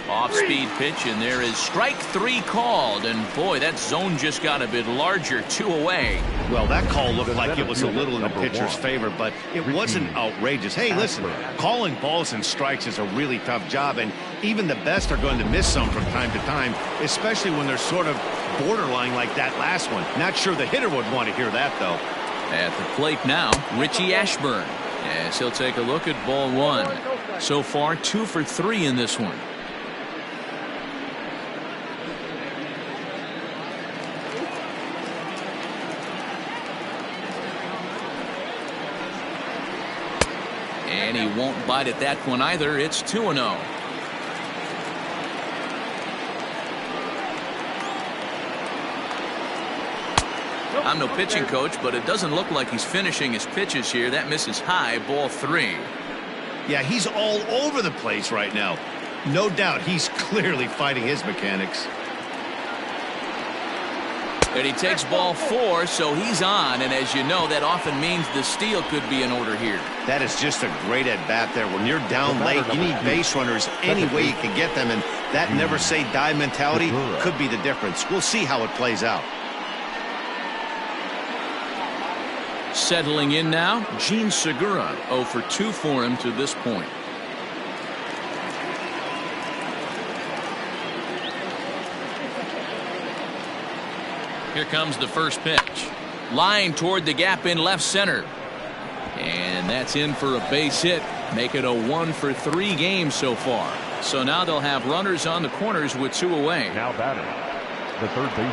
Off-speed pitch, and there is strike 3 called, and boy, that zone just got a bit larger, 2 away. Well, that call looked like it was a little in the pitcher's favor, but it wasn't outrageous. Hey, listen, calling balls and strikes is a really tough job, and even the best are going to miss some from time to time, especially when they're sort of borderline like that last one. Not sure the hitter would want to hear that, though. At the plate now, Richie Ashburn, as he'll take a look at ball 1. So far, 2 for 3 in this one. And he won't bite at that one either. It's 2-0. I'm no pitching coach, but it doesn't look like he's finishing his pitches here. That misses high, ball 3. Yeah, he's all over the place right now. No doubt he's clearly fighting his mechanics. And he takes ball 4, so he's on, and as you know, that often means the steal could be in order here. That is just a great at-bat there. When you're down late, you need base runners any way you can get them, and that never-say-die mentality could be the difference. We'll see how it plays out. Settling in now, Gene Segura, 0 for 2 for him to this point. Here comes the first pitch. Line toward the gap in left center. And that's in for a base hit. Make it a 1 for 3 game so far. So now they'll have runners on the corners with 2 away. Now batting, the third baseman,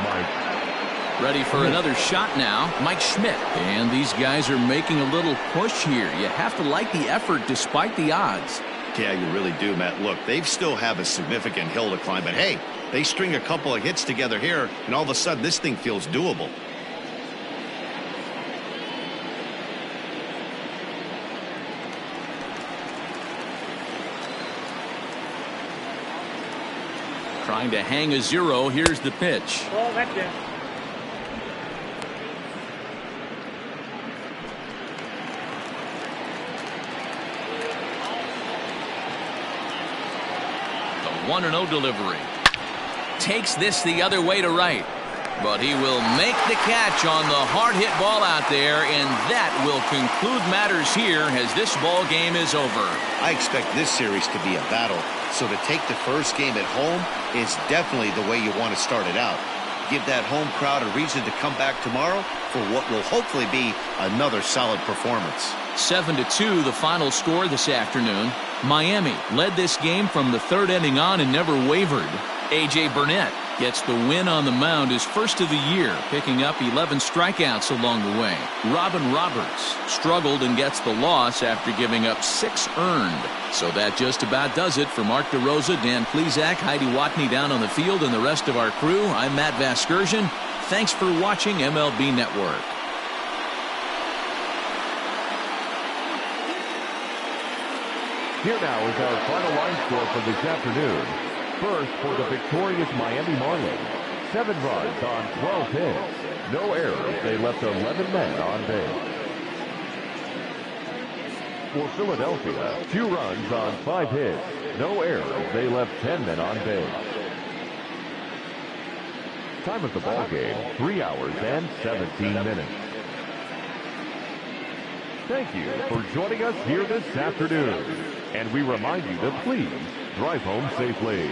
Mike. Ready for another shot now, Mike Schmidt. And these guys are making a little push here. You have to like the effort despite the odds. Yeah, you really do, Matt. Look, they still have a significant hill to climb, but hey, they string a couple of hits together here, and all of a sudden this thing feels doable. Trying to hang a 0. Here's the pitch. Ball, that's it. The 1-0 delivery. Takes this the other way to right. But he will make the catch on the hard hit ball out there, and that will conclude matters here as this ball game is over. I expect this series to be a battle, so to take the first game at home is definitely the way you want to start it out. Give that home crowd a reason to come back tomorrow for what will hopefully be another solid performance. 7-2 the final score this afternoon. Miami led this game from the 3rd inning on and never wavered. A.J. Burnett gets the win on the mound, his first of the year, picking up 11 strikeouts along the way. Robin Roberts struggled and gets the loss after giving up 6 earned. So that just about does it for Mark DeRosa, Dan Plesac, Heidi Watney down on the field, and the rest of our crew. I'm Matt Vasgersian. Thanks for watching MLB Network. Here now is our final line score for this afternoon. First, for the victorious Miami Marlins, 7 runs on 12 hits. No errors. They left 11 men on base. For Philadelphia, 2 runs on 5 hits. No errors. They left 10 men on base. Time of the ball game, 3 hours and 17 minutes. Thank you for joining us here this afternoon. And we remind you to please drive home safely.